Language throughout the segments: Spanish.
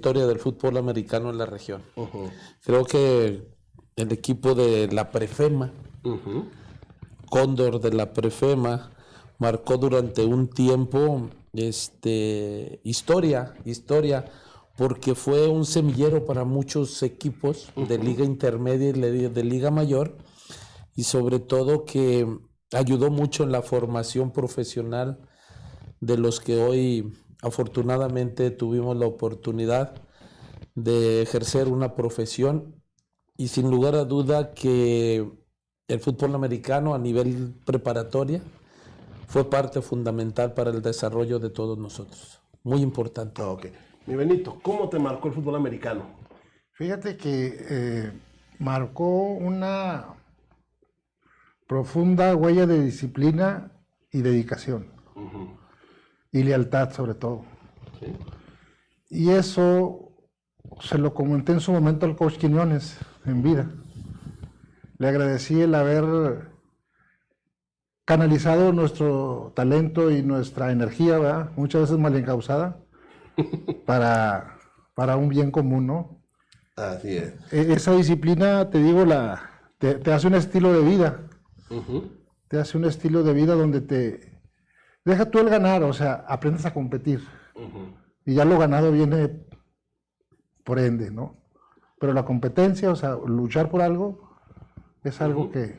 historia del fútbol americano en la región. Creo que el equipo de la Prefema, Cóndor de la Prefema, marcó durante un tiempo historia, porque fue un semillero para muchos equipos de liga intermedia y de liga mayor, y sobre todo que ayudó mucho en la formación profesional de los que hoy afortunadamente tuvimos la oportunidad de ejercer una profesión, y sin lugar a duda que el fútbol americano a nivel preparatoria fue parte fundamental para el desarrollo de todos nosotros. Muy importante. Okay. Mi Benito, ¿cómo te marcó el fútbol americano? Fíjate que marcó una profunda huella de disciplina y dedicación. Y lealtad, sobre todo. ¿Sí? Y eso se lo comenté en su momento al coach Quiñones en vida. Le agradecí el haber canalizado nuestro talento y nuestra energía, ¿verdad? Muchas veces mal encausada, para un bien común, ¿no? Así es. Esa disciplina, te digo, te hace un estilo de vida. Te hace un estilo de vida donde te deja tú el ganar, o sea, aprendes a competir. Y ya lo ganado viene por ende, ¿no? Pero la competencia, o sea, luchar por algo, es algo que...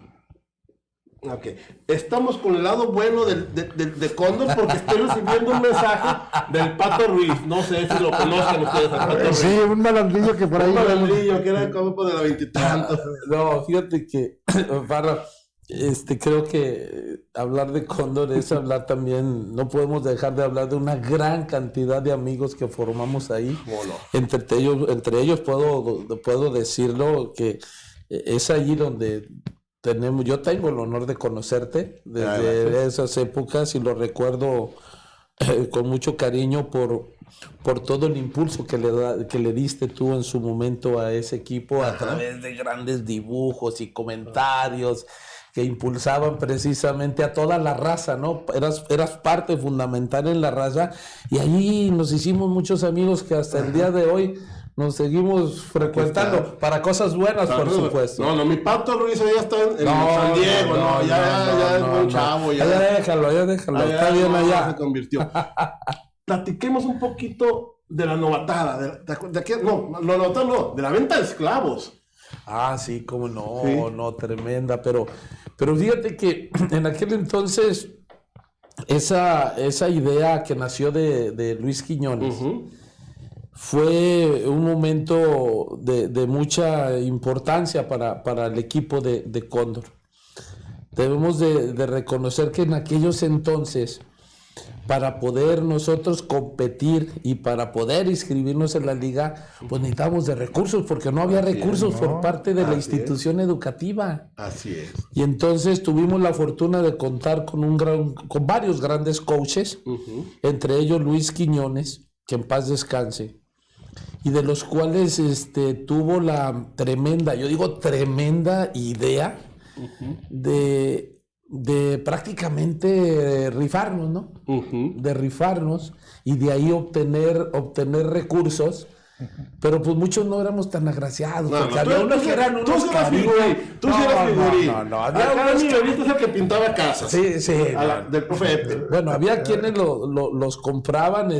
Ok. Estamos con el lado bueno de Cóndor, porque estoy recibiendo un mensaje del Pato Ruiz. No sé si lo conocen ustedes al Pato Ruiz. Sí, un malandrillo que por ahí... Un malandrillo que era como de la 20 y tantos. No, fíjate que, Farra, creo que hablar de Cóndor es hablar también, no podemos dejar de hablar de una gran cantidad de amigos que formamos ahí. Bueno. Entre ellos puedo decirlo que es allí donde yo tengo el honor de conocerte desde esas épocas, y lo recuerdo con mucho cariño por todo el impulso que le diste tú en su momento a ese equipo a través de grandes dibujos y comentarios que impulsaban precisamente a toda la raza, ¿no? Eras parte fundamental en la raza, y allí nos hicimos muchos amigos que hasta el día de hoy nos seguimos frecuentando para cosas buenas, por supuesto. No, mi Pato Ruiz ya está en San Diego, ya es buen chavo. Ya déjalo, está bien allá. Se convirtió. Platiquemos un poquito de la novatada, de la venta de esclavos. Ah, sí, cómo no, sí. No, tremenda, pero fíjate que en aquel entonces esa idea que nació de Luis Quiñones fue un momento de mucha importancia para el equipo de Cóndor. Debemos de reconocer que en aquellos entonces, para poder nosotros competir y para poder inscribirnos en la liga, pues necesitábamos de recursos, porque no había recursos por parte de la institución educativa. Así es. Y entonces tuvimos la fortuna de contar con varios grandes coaches, entre ellos Luis Quiñones, que en paz descanse, y de los cuales tuvo la tremenda idea de prácticamente rifarnos, ¿no? De rifarnos y de ahí obtener recursos. Pero pues muchos no éramos tan agraciados. Había unos que eran unos figurín. Tú sí eras figurín. Había unos que es el que pintaba casas. Sí. Del profeta. Bueno, había quienes los compraban,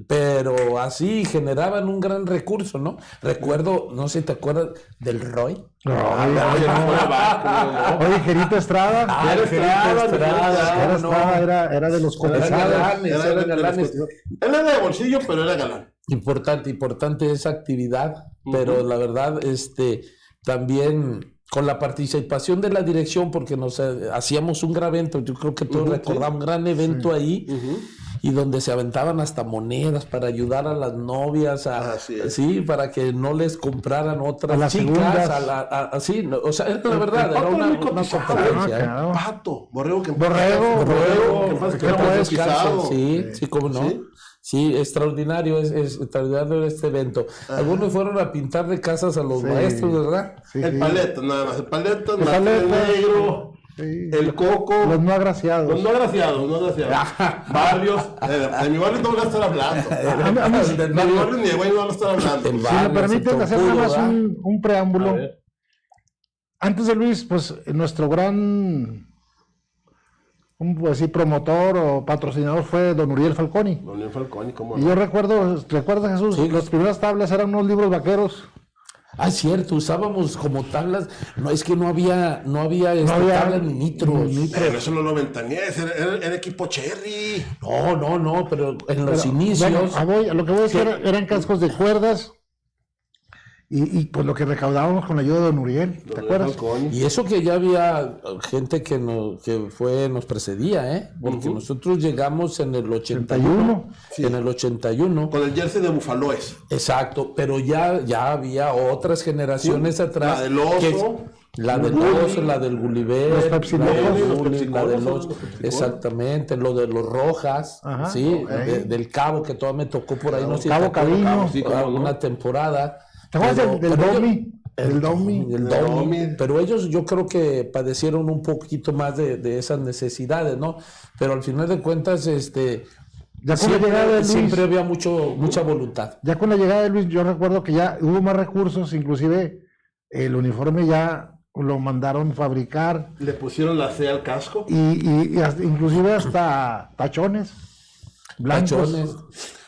pero así generaban un gran recurso, ¿no? Recuerdo, no sé si te acuerdas del Roy. Oye, Gerito Estrada. Era de los comerciales. Era galanes. Él era de bolsillo, pero era galán. Importante esa actividad, pero la verdad, también con la participación de la dirección, porque nos hacíamos un gran evento, yo creo que todos recordamos, un gran evento ahí, y donde se aventaban hasta monedas para ayudar a las novias, para que no les compraran otras las chicas, o sea, la verdad, era una competencia. Pato, Borrego, que sí, cómo no. Sí, extraordinario es extraordinario este evento. Algunos fueron a pintar de casas a los maestros, ¿verdad? El paleto, nada más. El paleto negro. Sí. El Coco. Los no agraciados. Los no agraciados. Barrios. De mi barrio no voy a estar hablando. De mi barrio ni de güey no van a estar hablando. Si me permiten hacer nada más un preámbulo. Antes de Luis, pues nuestro gran promotor o patrocinador fue don Uriel Falconi. Don Uriel Falconi, ¿cómo no? Y yo ¿recuerdas, Jesús? Sí. Las primeras tablas eran unos libros vaqueros. Ah, es cierto, usábamos como tablas, no es que no había tablas ni nitros. Pero eso no lo ventanías, era equipo Cherry. No, pero en los inicios. Bueno, lo que voy a decir eran cascos de cuerdas. Y pues lo que recaudábamos con la ayuda de don Uriel, ¿te acuerdas? Y eso que ya había gente que nos precedía, porque nosotros llegamos en el 81. Sí. En el 81. Con el jersey de Bufaloes. Exacto, pero ya había otras generaciones atrás. La del Oso. La del Oso, la del Gulliver, la del Oso, exactamente, lo de los Rojas, del Cabo, que todavía me tocó por ahí, no sé, Cabo Cariño, una temporada. ¿Te acuerdas del Domi? El Domi. Pero ellos yo creo que padecieron un poquito más de esas necesidades, ¿no? Pero al final de cuentas, ya con la llegada de Luis, siempre había mucha voluntad. Ya con la llegada de Luis, yo recuerdo que ya hubo más recursos, inclusive el uniforme ya lo mandaron fabricar. Le pusieron la C al casco. Y inclusive hasta tachones blancos.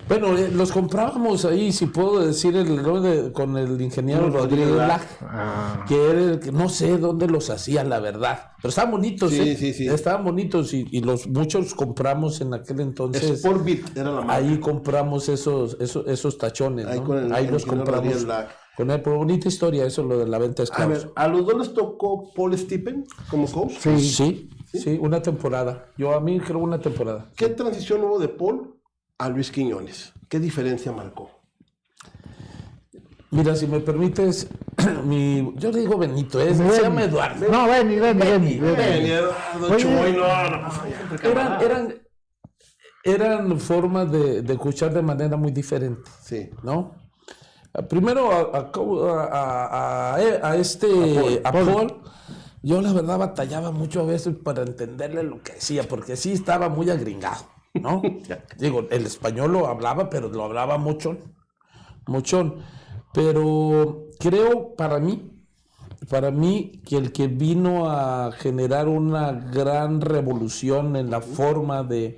Bueno, los comprábamos ahí, si puedo decir el nombre, con el ingeniero Rodrigo Lack, que era el que no sé dónde los hacía, la verdad, pero estaban bonitos, sí. Estaban bonitos y muchos compramos en aquel entonces. Sportbit era la marca. Ahí compramos esos tachones, ¿no? Ahí los compramos. Con él, por bonita historia, eso lo de la venta de esclavos. A ver, ¿a los dos les tocó Paul Stephen como coach? Sí, una temporada. A mí creo una temporada. ¿Qué transición hubo de Paul a Luis Quiñones? ¿Qué diferencia marcó? Mira, si me permites, yo le digo Benito, se llama Eduardo. No, Benny. Eduardo, Chuy, eran formas de escuchar de manera muy diferente, ¿no? Primero a Paul, yo la verdad batallaba mucho a veces para entenderle lo que decía, porque sí estaba muy agringado, ¿no? Digo, el español lo hablaba, pero lo hablaba mucho. Pero creo para mí que el que vino a generar una gran revolución en la forma de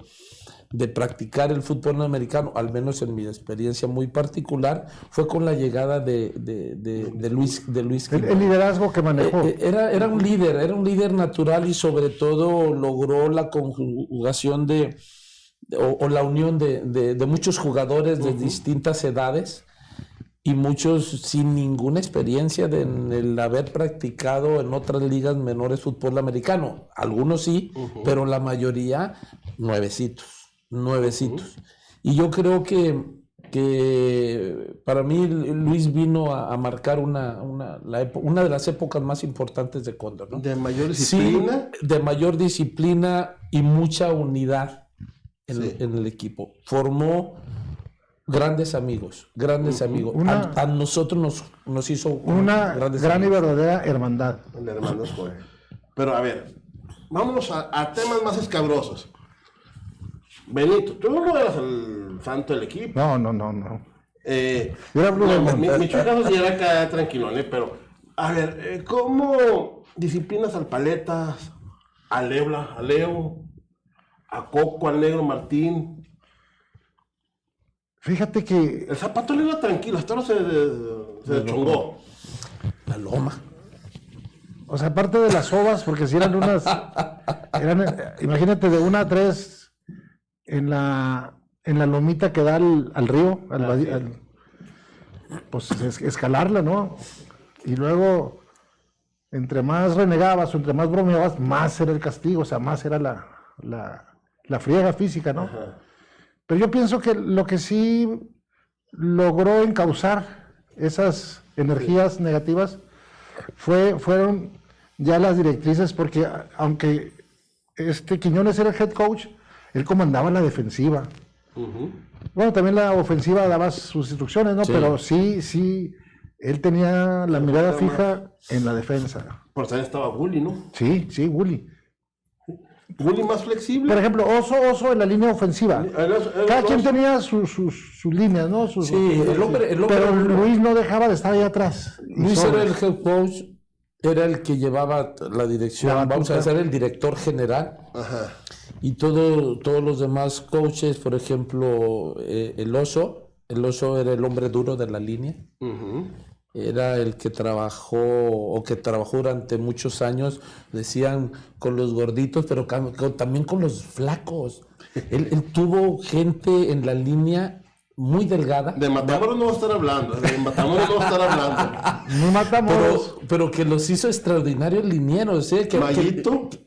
practicar el fútbol americano, al menos en mi experiencia muy particular, fue con la llegada de Luis. El liderazgo que manejó. Era un líder natural y sobre todo logró la conjugación o la unión de muchos jugadores de distintas edades y muchos sin ninguna experiencia en el haber practicado en otras ligas menores fútbol americano. Algunos sí, pero la mayoría nuevecitos. Y yo creo que para mí Luis vino a marcar una de las épocas más importantes de Cóndor, ¿no? ¿De mayor disciplina? Sí, de mayor disciplina y mucha unidad en el equipo. Formó grandes amigos. A nosotros nos hizo una gran y verdadera hermandad. Pero a ver, vámonos a temas más escabrosos. Benito, tú no eras el santo del equipo. No. Mi chucazo sí era acá tranquilo, pero a ver, ¿cómo disciplinas al Paletas, a Lebla, a Leo, a Coco, al Negro Martín? Fíjate que el Zapato le iba tranquilo, hasta ahora se chongó. La loma. O sea, aparte de las ovas, porque si eran imagínate, de 1 a 3 en la lomita que da al río, pues escalarla, ¿no? Y luego, entre más renegabas o entre más bromeabas, más era el castigo, o sea, más era la friega física, ¿no? Ajá. Pero yo pienso que lo que sí logró encauzar esas energías negativas fueron ya las directrices, porque aunque Quiñones era el head coach, él comandaba la defensiva. Bueno, también la ofensiva daba sus instrucciones, ¿no? Sí. Pero sí, él tenía la mirada fija en la defensa. Por eso estaba Bully, ¿no? Sí, Bully. Gulli más flexible. Por ejemplo, Oso en la línea ofensiva. Cada quien tenía sus líneas, ¿no? el hombre, pero Luis no dejaba de estar ahí atrás. Luis era el head coach, era el que llevaba la dirección, vamos a decir, el director general. Ajá. Y todos los demás coaches, por ejemplo, el Oso era el hombre duro de la línea. Uh-huh. Era el que trabajó durante muchos años, decían, con los gorditos, pero también con los flacos. Él tuvo gente en la línea muy delgada. De Matamoros no va a estar hablando. No Matamoros. Pero que los hizo extraordinarios linieros.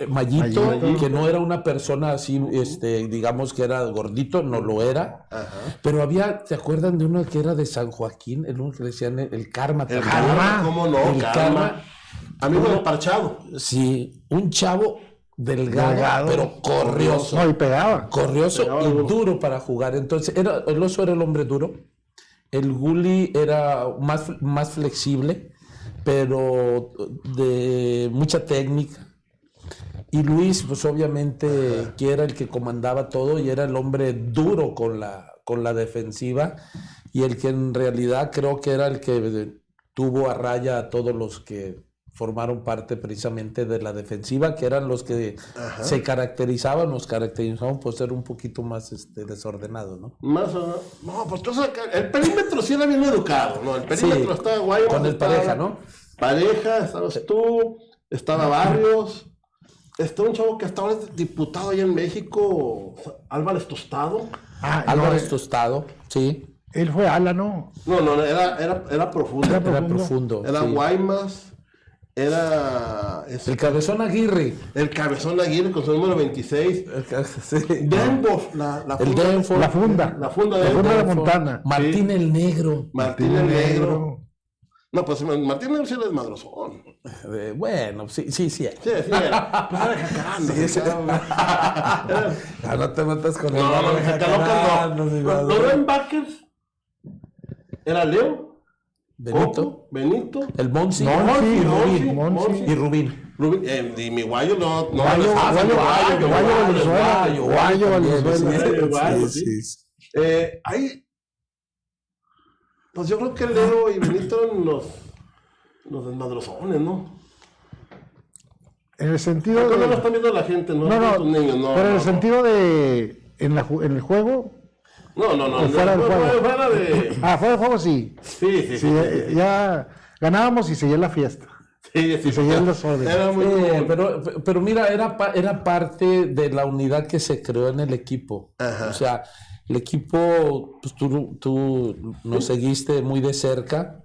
Mayito, que no era una persona así, digamos que era gordito, no lo era. Ajá. Pero ¿te acuerdan de uno que era de San Joaquín? El uno que le decían el Karma. El Karma, ¿cómo no? El Karma. Amigo del Parchado. Sí, un chavo delgado, pero corrioso. No, y pegaba. Corrioso y duro para jugar. Entonces, el Oso era el hombre duro. El Gulli era más flexible, pero de mucha técnica. Y Luis, pues obviamente, que era el que comandaba todo y era el hombre duro con la defensiva y el que en realidad creo que era el que tuvo a raya a todos los que formaron parte precisamente de la defensiva, que eran los que nos caracterizaban por ser un poquito más desordenados, ¿no? No, pues entonces el perímetro sí era bien educado, ¿no? El perímetro estaba guay. Con el Pareja, ¿no? Pareja, estabas tú, estaba Barrios, está un chavo que hasta ahora es diputado allá en México, Álvarez Tostado. Álvarez Tostado, sí. Él fue ala, ¿no? No, era profundo. Era profundo. Era sí. Guaymas. Era... El Cabezón Aguirre. El Cabezón Aguirre con su número 26. Sí. Denboff, La funda de Montana. Martín el Negro. Martín el Negro. No, pues Martín el Negro sí era desmadrozón. Bueno, sí. Sí, era. Pues era de Jacaranda. No te metas con el No, de Jacaranda no. Los linebackers era Leo. Benito. El Monsi. Monsi. Y Rubín. Y mi Guayo no. Guayo Valenzuela. Sí. Ahí. Pues yo creo que Leo y Benito eran los desmadrozones, ¿no? En el sentido no lo están viendo la gente, ¿no? No, niños, pero en el sentido de... En el juego... No. Fuera del juego. Fuera de... Fuera del juego sí. Sí. Ya ganábamos y seguía la fiesta. Sí. Y seguía el desorden. Era muy pero mira, era parte de la unidad que se creó en el equipo. Ajá. O sea, el equipo, pues tú nos seguiste muy de cerca.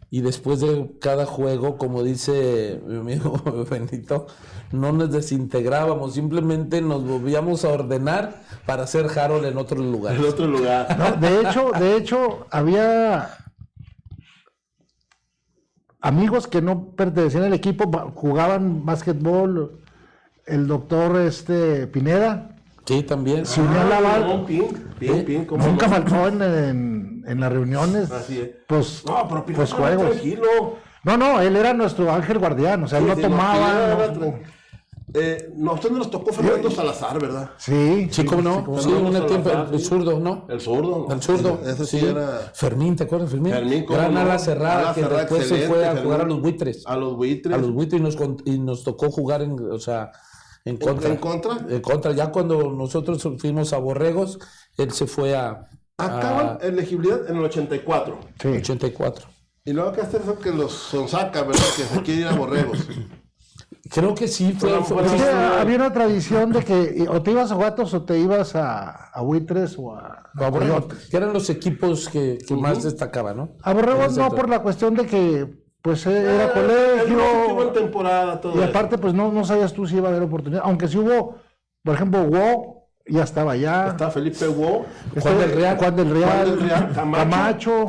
Y después de cada juego, como dice mi amigo Benito, no nos desintegrábamos, simplemente nos volvíamos a ordenar para hacer Harold en otro lugar. En otro lugar. No, de hecho, había amigos que no pertenecían al equipo, jugaban básquetbol, el doctor Pineda. Sí, también. Se unió a la banda. Nunca no? faltó en las reuniones. Así es. Pues, No, pero Pineda pues juegos. Tranquilo. No, él era nuestro ángel guardián, o sea, él no tomaba. No, a usted no les tocó Fernando Salazar, ¿verdad? Sí. Sí, ¿cómo no? Sí, un tiempo, el zurdo, ¿no? El zurdo. El zurdo. Ese sí era. Fermín, ¿te acuerdas, Fermín? ¿cómo Gran no? ala cerrada, Ala que cerrada, después se excelente, fue a Fermín. jugar a los buitres. A los buitres. Y nos tocó jugar en contra. ¿En contra? En contra. Ya cuando nosotros fuimos a Borregos, él se fue a Acaban elegibilidad en el 84. Sí. 84. Y luego acá está eso que los Sonsaca, ¿verdad? Que se quiere ir a Borregos. Creo que sí fue. Es que había una tradición de que o te ibas a Guatos o te ibas a Buitres o a Borregos, que eran los equipos que más destacaban, ¿no? A Borregos no, por la cuestión de que pues era colegio. En temporada, todo y aparte, pues no sabías tú si iba a haber oportunidad. Aunque sí hubo, por ejemplo, Wo ya estaba allá. Está Felipe Wo. Juan del Real. Camacho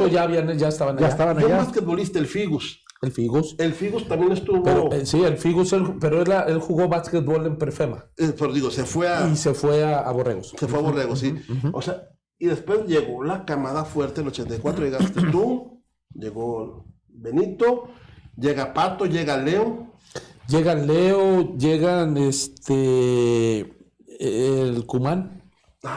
ya estaban allá. Fue basquetbolista, el Figus. El Figus. El Figus también estuvo. Pero, sí, el Figus, pero él jugó básquetbol en Prefema. Pero digo, se fue a. Y se fue a Borregos. Se fue a Borregos, sí. O sea, y después llegó la camada fuerte, el 84, llegaste tú, llegó Benito, llega Pato, llega Leo. Llegan Leo, llegan el Cumán.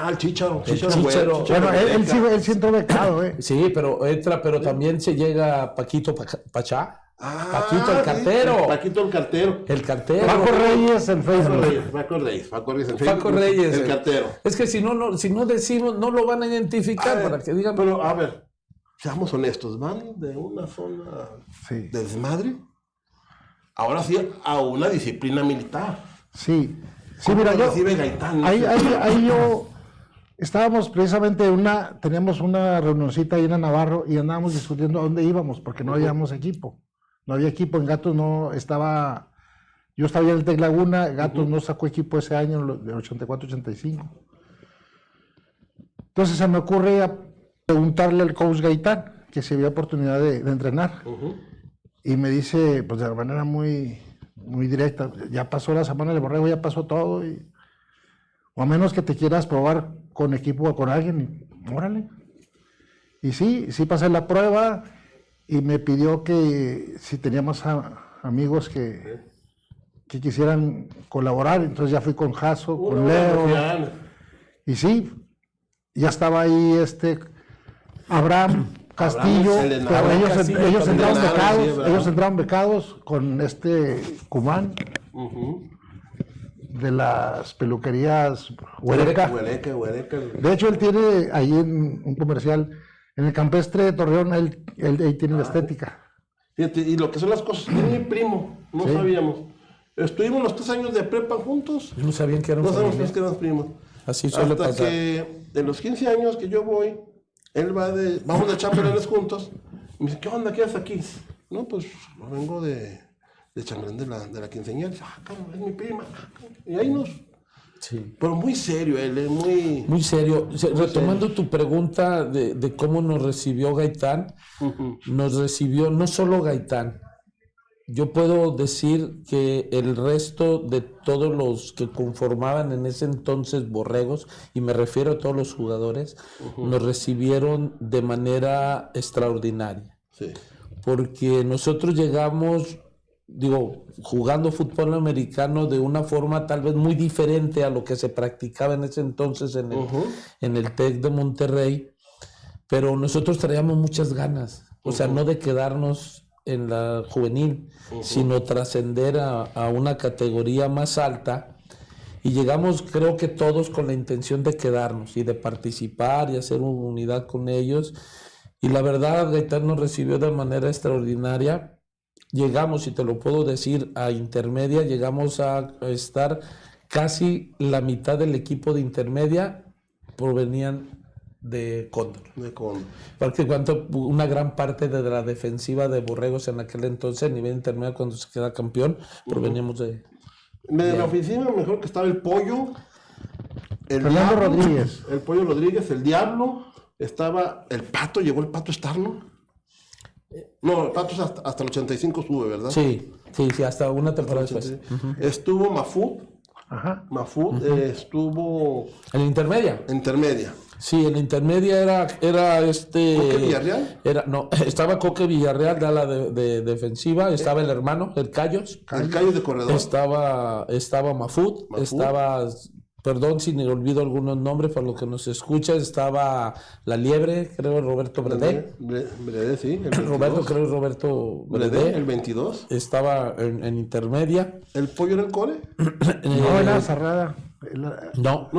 El Chícharo. Chícharo. Bueno, él sí entró becado, Sí, pero entra, pero también se llega Paquito Pachá. Paquito el cartero. Paquito el cartero. El cartero. Paco Reyes en Facebook. Paco Reyes en Facebook. Paco Reyes. El cartero. Es que si no decimos, no lo van a identificar para que digan. Pero, a ver, seamos honestos, van de una zona de desmadre, ahora sí, a una disciplina militar. Sí, mira, recibe Gaitán? Ahí yo, estábamos precisamente teníamos una reunioncita ahí en Navarro y andábamos discutiendo a dónde íbamos, porque no habíamos equipo. No había equipo, en Gatos no estaba, yo estaba ya en el Tec Laguna, Gatos no sacó equipo ese año, del 84-85. Entonces se me ocurre preguntarle al coach Gaitán, que si había oportunidad de entrenar. Y me dice, pues de manera muy, muy directa, ya pasó la semana del borrego, ya pasó todo, o a menos que te quieras probar con equipo o con alguien, órale. Y sí pasé la prueba, y me pidió que si teníamos amigos que quisieran colaborar, entonces ya fui con Jaso, con Leo, y sí, ya estaba ahí Abraham Castillo, pero ellos entraron becados con Cumán, de las peluquerías Huereca. De hecho, él tiene ahí un comercial, en el campestre de Torreón, él tiene la estética. Fíjate, y lo que son las cosas, tiene mi primo, no sabíamos. Estuvimos los 3 años de prepa juntos. No sabían que eran No sabíamos que éramos primos. Así suele pasar. Hasta que de los 15 años que yo voy, él vamos de chambelanes juntos, y me dice, ¿qué onda? ¿Qué haces aquí? No, pues vengo de chambelán de la quinceañera. Dice, cabrón, es mi prima. Y ahí Sí. Pero muy serio él, muy... Muy serio. Retomando tu pregunta de cómo nos recibió Gaitán, nos recibió no solo Gaitán. Yo puedo decir que el resto de todos los que conformaban en ese entonces Borregos, y me refiero a todos los jugadores, nos recibieron de manera extraordinaria. Sí. Porque nosotros llegamos, jugando fútbol americano de una forma tal vez muy diferente a lo que se practicaba en ese entonces en el TEC de Monterrey, pero nosotros traíamos muchas ganas, o sea, no de quedarnos en la juvenil, sino trascender a una categoría más alta, y llegamos, creo que todos, con la intención de quedarnos y de participar y hacer una unidad con ellos, y la verdad Gaitán nos recibió de manera extraordinaria. Llegamos, y te lo puedo decir, a intermedia, llegamos a estar casi la mitad del equipo de intermedia provenían de Cóndor. Porque una gran parte de la defensiva de Borregos en aquel entonces, a nivel intermedio, cuando se queda campeón, proveníamos de la oficina, mejor que estaba el Pollo, Fernando Rodríguez. El Pollo Rodríguez, el Diablo, estaba el Pato, llegó el Pato Estarno. No, el Pato hasta el 85 sube, ¿verdad? Sí, hasta una temporada después. Estuvo Mafut. Mafut estuvo... ¿En intermedia? Intermedia. Sí, en intermedia era ¿Coque Villarreal? Estaba Coque Villarreal de la defensiva, estaba el hermano, el Cayos. El Cayos de corredor. Estaba Mafut, estaba... Perdón si me olvido algunos nombres para los que nos escuchan. Estaba La Liebre, creo Roberto Bredé. Bredé, sí. Roberto Bredé. El 22. Estaba en intermedia. ¿El Pollo era el cole? No, era cerrada. No.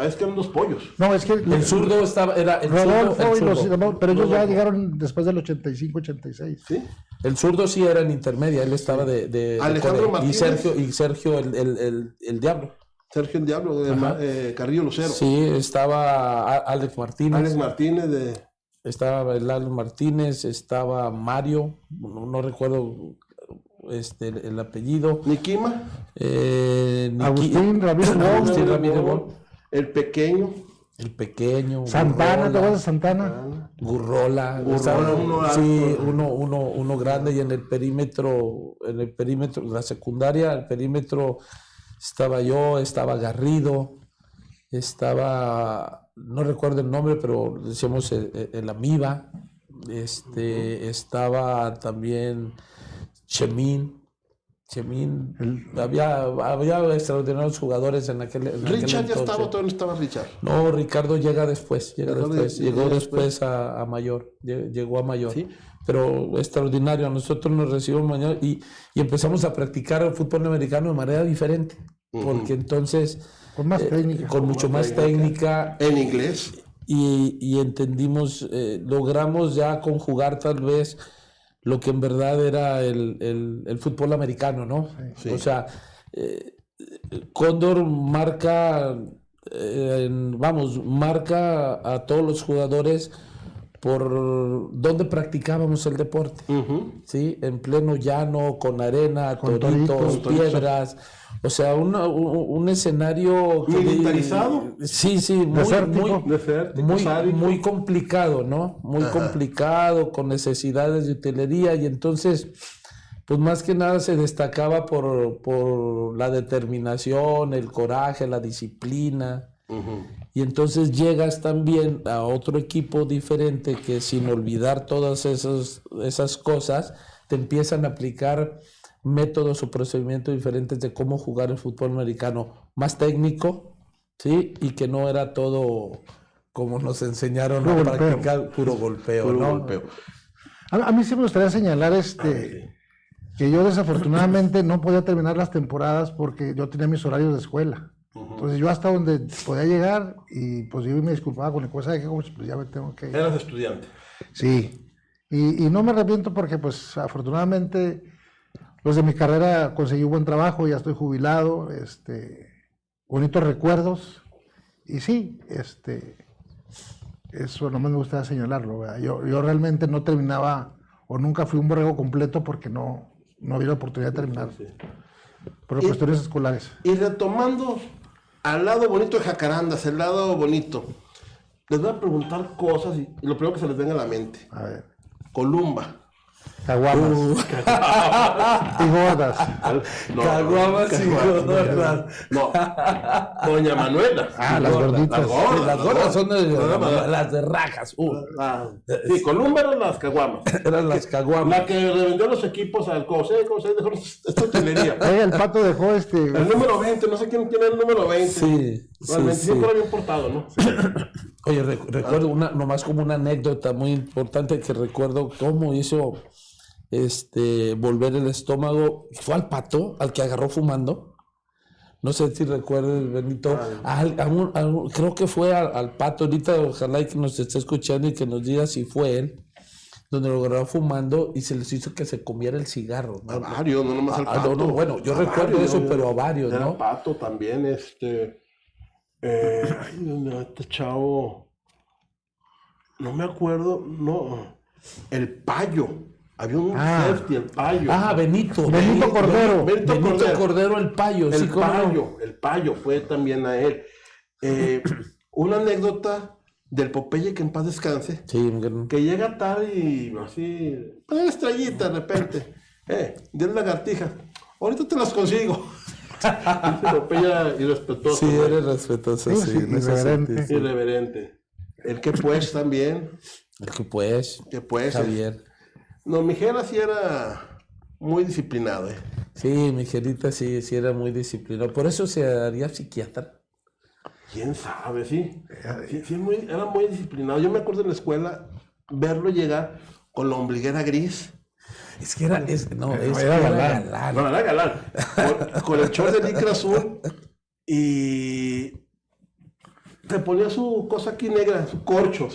Es que eran 2 pollos. No, es que el zurdo era el Rodolfo zurdo. Pero ellos ya llegaron después del 85-86. ¿Sí? El zurdo sí era en intermedia, él estaba de Alejandro Martínez. Y Sergio el Diablo. Sergio el Diablo, de Carrillo Lucero. Sí, estaba Alex Martínez. Estaba el Alex Martínez, estaba Mario, no recuerdo el apellido. Nikima. Agustín Ramírez Bol. El pequeño. Santana, ¿te acuerdas de Santana? Gurrola, uno grande, y en el perímetro, la secundaria, el perímetro, estaba yo, estaba Garrido, no recuerdo el nombre, pero decíamos el Amiba, estaba también Chemín, Chemín, había extraordinarios jugadores en aquel ¿Richard ya entonces. estaba o todavía no estaba Richard? No, Ricardo llegó después a mayor, llegó a mayor. ¿Sí? Pero extraordinario, a nosotros nos recibió mañana y empezamos a practicar el fútbol americano de manera diferente, porque entonces Con más técnica. con mucho más técnica En inglés. y entendimos, logramos ya conjugar tal vez lo que en verdad era el fútbol americano, ¿no? Sí. O sea, Cóndor marca, marca a todos los jugadores por donde practicábamos el deporte, ¿sí? En pleno llano, con arena, Con toritos, toritos. piedras, o sea, un escenario ¿Militarizado? Sí, Desértico. muy complicado, ¿no? Muy complicado, con necesidades de utilería, y entonces, pues más que nada se destacaba por la determinación, el coraje, la disciplina. Y entonces llegas también a otro equipo diferente que, sin olvidar todas esas cosas, te empiezan a aplicar métodos o procedimientos diferentes de cómo jugar el fútbol americano, más técnico, ¿sí? Y que no era todo como nos enseñaron a practicar, puro golpeo, ¿no? A mí sí me gustaría señalar que yo desafortunadamente no podía terminar las temporadas porque yo tenía mis horarios de escuela. Entonces yo hasta donde podía llegar, y pues yo me disculpaba con la cosa de que pues ya me tengo que ir. Eras estudiante. Sí, y no me arrepiento porque pues afortunadamente los de mi carrera conseguí un buen trabajo, ya estoy jubilado, bonitos recuerdos, y sí, eso nomás me gustaría señalarlo, ¿verdad? Yo realmente no terminaba, o nunca fui un borrego completo porque no había la oportunidad de terminar, por cuestiones escolares. Y retomando al lado bonito de Jacarandas, el lado bonito, les voy a preguntar cosas y lo primero que se les venga a la mente. A ver. Columba. Caguamas. Y gordas. Caguamas y gordas. No. Doña Manuela. Las gorditas. Las gordas son las de rajas. Sí, Columba eran las caguamas. Eran las caguamas. La que le vendió los equipos al COSE dejó esta utilería. Oiga, el Pato dejó El número 20, no sé quién tiene el número 20. Sí. El 25 lo había importado, ¿no? Oye, recuerdo nomás como una anécdota muy importante que recuerdo cómo hizo volver el estómago. Fue al Pato, al que agarró fumando. No sé si recuerdas, Benito. Creo que fue al Pato. Ahorita ojalá y que nos esté escuchando y que nos diga si fue él, donde lo agarró fumando y se les hizo que se comiera el cigarro, ¿no? A varios, no nomás al Pato. Bueno, yo recuerdo varios, eso, pero a varios, era ¿no? Pato también, este chavo, no me acuerdo, no, el Payo, había un safety, el Payo. Benito Cordero. Benito Cordero, el Payo. El Payo fue también a él. Una anécdota del Popeye, que en paz descanse, que llega tal y así, una estrellita de repente, 10 lagartijas, ahorita te las consigo. Popeye irrespetuoso. Sí, eres respetuoso, sí. Irreverente. El que pues también. El que pues. Javier. No, mi Jera sí era muy disciplinado, Sí, mi Jerita sí era muy disciplinado. Por eso se haría psiquiatra. ¿Quién sabe? Sí, era muy disciplinado. Yo me acuerdo en la escuela verlo llegar con la ombliguera gris. Es que era galán. No, era galán. Con el short de licra azul y se ponía su cosa aquí negra, su corcho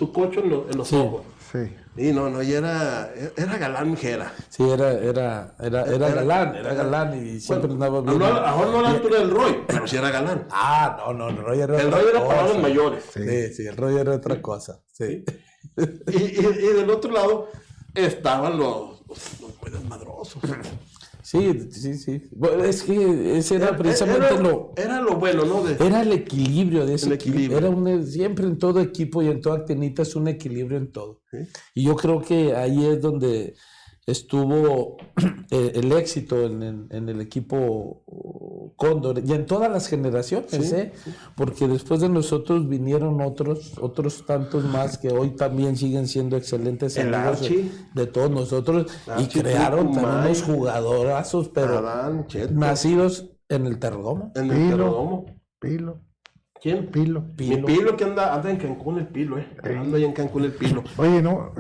en los ojos. Sí. Y no, y era galán, mi Jera. Sí, era galán y siempre andaba bien. Ahora no a la altura del Roy, pero sí era galán. No, el Roy era el Roy era para los mayores. Sí, el Roy era otra cosa. Sí. Y del otro lado estaban los muy desmadrosos. Sí. Bueno, es que ese era precisamente Era lo bueno, ¿no? Era el equilibrio de ese equilibrio. Era siempre en todo equipo y en toda actinita es un equilibrio en todo. ¿Sí? Y yo creo que ahí es donde estuvo el éxito en el equipo Cóndor, y en todas las generaciones, porque después de nosotros vinieron otros tantos más que hoy también siguen siendo excelentes amigos de todos nosotros, y crearon también unos jugadorazos, pero nacidos en el Terrodomo. En el Terrodomo. Pilo. ¿Quién? Pilo. Mi Pilo que anda en Cancún, el Pilo, anda ahí en Cancún el Pilo. Oye, no,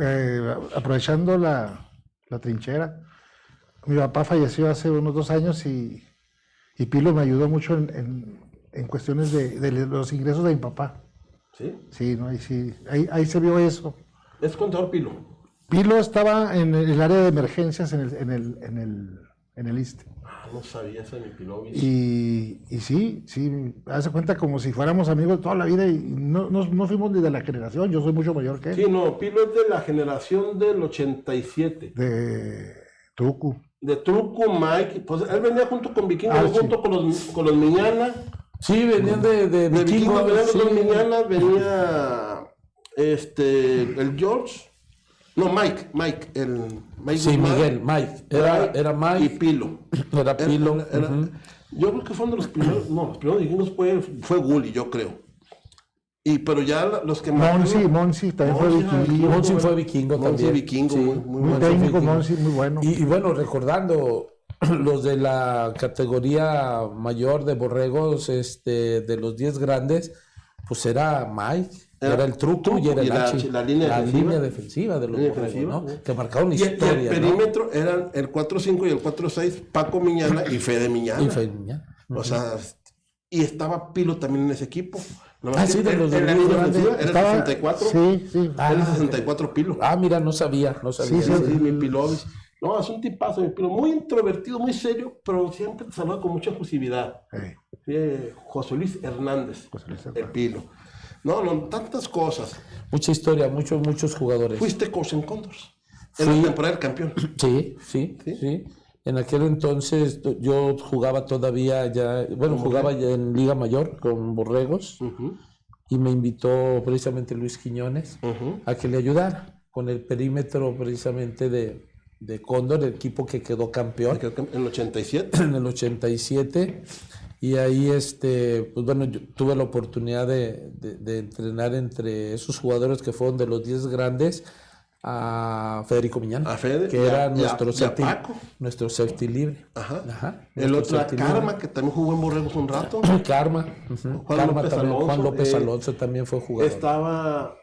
aprovechando la trinchera, mi papá falleció hace unos 2 años y Pilo me ayudó mucho en cuestiones de los ingresos de mi papá. ¿Sí? Sí, ¿no? Ahí se vio eso. ¿Es contador Pilo? Pilo estaba en el área de emergencias en el ISSSTE. No sabía eso de mi Pilovis. Y sí, hace cuenta como si fuéramos amigos de toda la vida y no fuimos ni de la generación, yo soy mucho mayor que él. Sí, no, Pilo es de la generación del 87. De Truco. De Truco, Mike, pues él venía junto con Vikingo, junto con los Miñana. Sí, venían de Vikingo, venían sí. los Miñana, venía el George. No, Mike, sí, Miguel, Mike. Era Mike. Y Pilo. Era Pilo. Yo creo que fueron de los primeros, los primeros vikingos fue Gulli, yo creo. Pero ya los que más... Monsi también fue vikingo. Monsi fue vikingo también. Vikingo, sí, muy técnico, Monsi, muy bueno. Y bueno, recordando los de la categoría mayor de borregos, de los 10 grandes, pues era Mike. Era el Truco y era el Hachi, la línea defensiva de los borregos, ¿no? Que marcaron historia. Y el perímetro eran el 4-5 y el 4-6, Paco Miñana y Fede Miñana. O sea, y estaba Pilo también en ese equipo. Sí, de los en la línea defensiva era el 64. Sí. Era el 64 Pilo. Mira, no sabía. Sí, mi Pilovis. No, es un tipazo, mi Pilo, muy introvertido, muy serio, pero siempre te saluda con mucha efusividad. José Luis Hernández, el Pilo. No, tantas cosas. Mucha historia, muchos jugadores. ¿Fuiste coach en Cóndors? En la temporada del campeón. Sí. En aquel entonces yo jugaba todavía jugaba ya en Liga Mayor con Borregos, y me invitó precisamente Luis Quiñones a que le ayudara con el perímetro precisamente de Cóndor, el equipo que quedó campeón. ¿En el 87? En el 87. Y ahí, pues bueno, yo tuve la oportunidad de entrenar entre esos jugadores que fueron de los 10 grandes a Federico Miñana, a Fede, que era nuestro safety libre. Ajá. El otro, Karma, que también jugó en Borregos un rato. Karma. Juan López Alonso también fue jugador. Estaba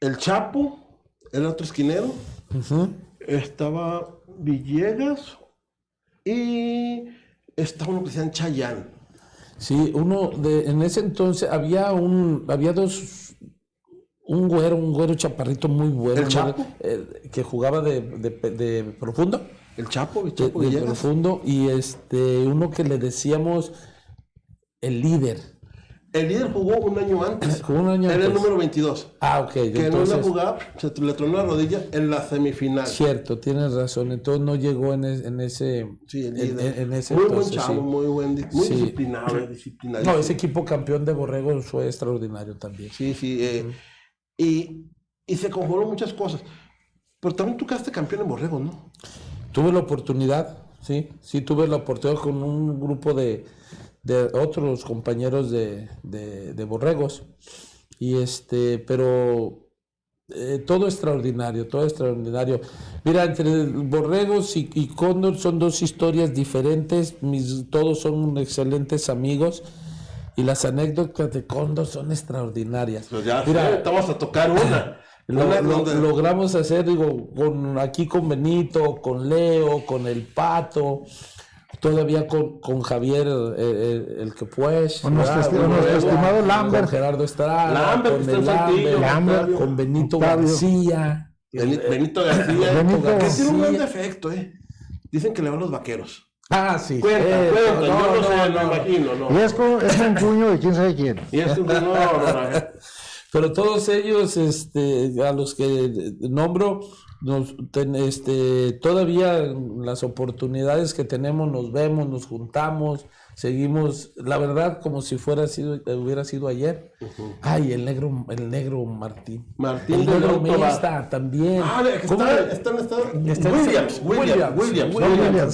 el Chapo, el otro esquinero. Estaba Villegas. Y estaba uno que se llama Chayán. Sí, en ese entonces había un güero chaparrito muy bueno. ¿El Chapo? Que jugaba de profundo. El Chapo de Villegas. Profundo, y uno que le decíamos el líder. El líder jugó un año antes. Era el número 22. Ok. Que entonces, en una jugada se le tronó la rodilla en la semifinal. Cierto, tienes razón. Entonces no llegó en ese. Sí, el líder. En ese muy entonces, buen chavo, muy disciplinado. No, ese equipo campeón de Borregos fue extraordinario también. Sí. Y se conjuró muchas cosas. Pero también tú quedaste campeón en Borregos, ¿no? Tuve la oportunidad, sí, tuve la oportunidad con un grupo de otros compañeros de Borregos, y pero todo extraordinario. Mira, entre Borregos y Cóndor son dos historias diferentes, todos son excelentes amigos, y las anécdotas de Cóndor son extraordinarias. Pues ya, mira, estamos a tocar una. Logramos hacer, aquí con Benito, con Leo, con el Pato, todavía con Javier, el que pues, con nuestro estimado Lambert, con Gerardo Estrada, Lambert, con Benito García. Benito García, que tiene un gran defecto, Dicen que le van los vaqueros. Sí. Cuenta, yo no sé, me imagino, no. Y es un puño de quién sabe quién. Y es Pero todos ellos, a los que nombro, todavía las oportunidades que tenemos, nos vemos, nos juntamos, seguimos, la verdad, como si hubiera sido ayer. Ay, el negro Martín. Martín el de negro León Tobar. Mesta también. Está Williams.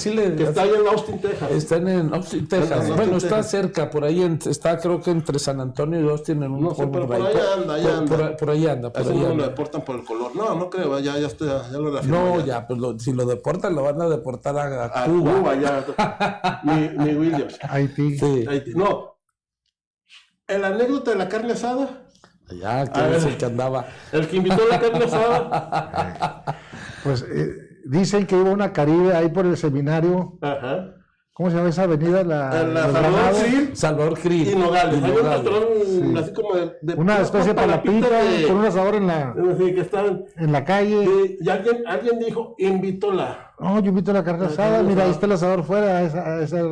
Sí que está ahí en Austin, Texas. Están en Austin, Texas. Bueno, está cerca, por ahí, está creo que entre San Antonio y Austin en un No sé, pero por ahí anda. Por ahí anda. Eso no lo deportan por el color. No creo, ya lo reafirmó. No, ya, pues si lo deportan, lo van a deportar a Cuba. Cuba. Ya. ni Williams. Haití. Sí. No. En la anécdota de la carne asada. Ya, que es el que andaba. El que invitó la carne asada. Pues dicen que iba una Caribe ahí por el seminario. Ajá. ¿Cómo se llama esa avenida? Salvador Krill y Nogales. Hay un Nogales. así como de una especie de palapita con un asador en la calle. Sí, y alguien dijo, invítola. No, yo invito a la carne asada. Mira, ahí está el asador fuera, esa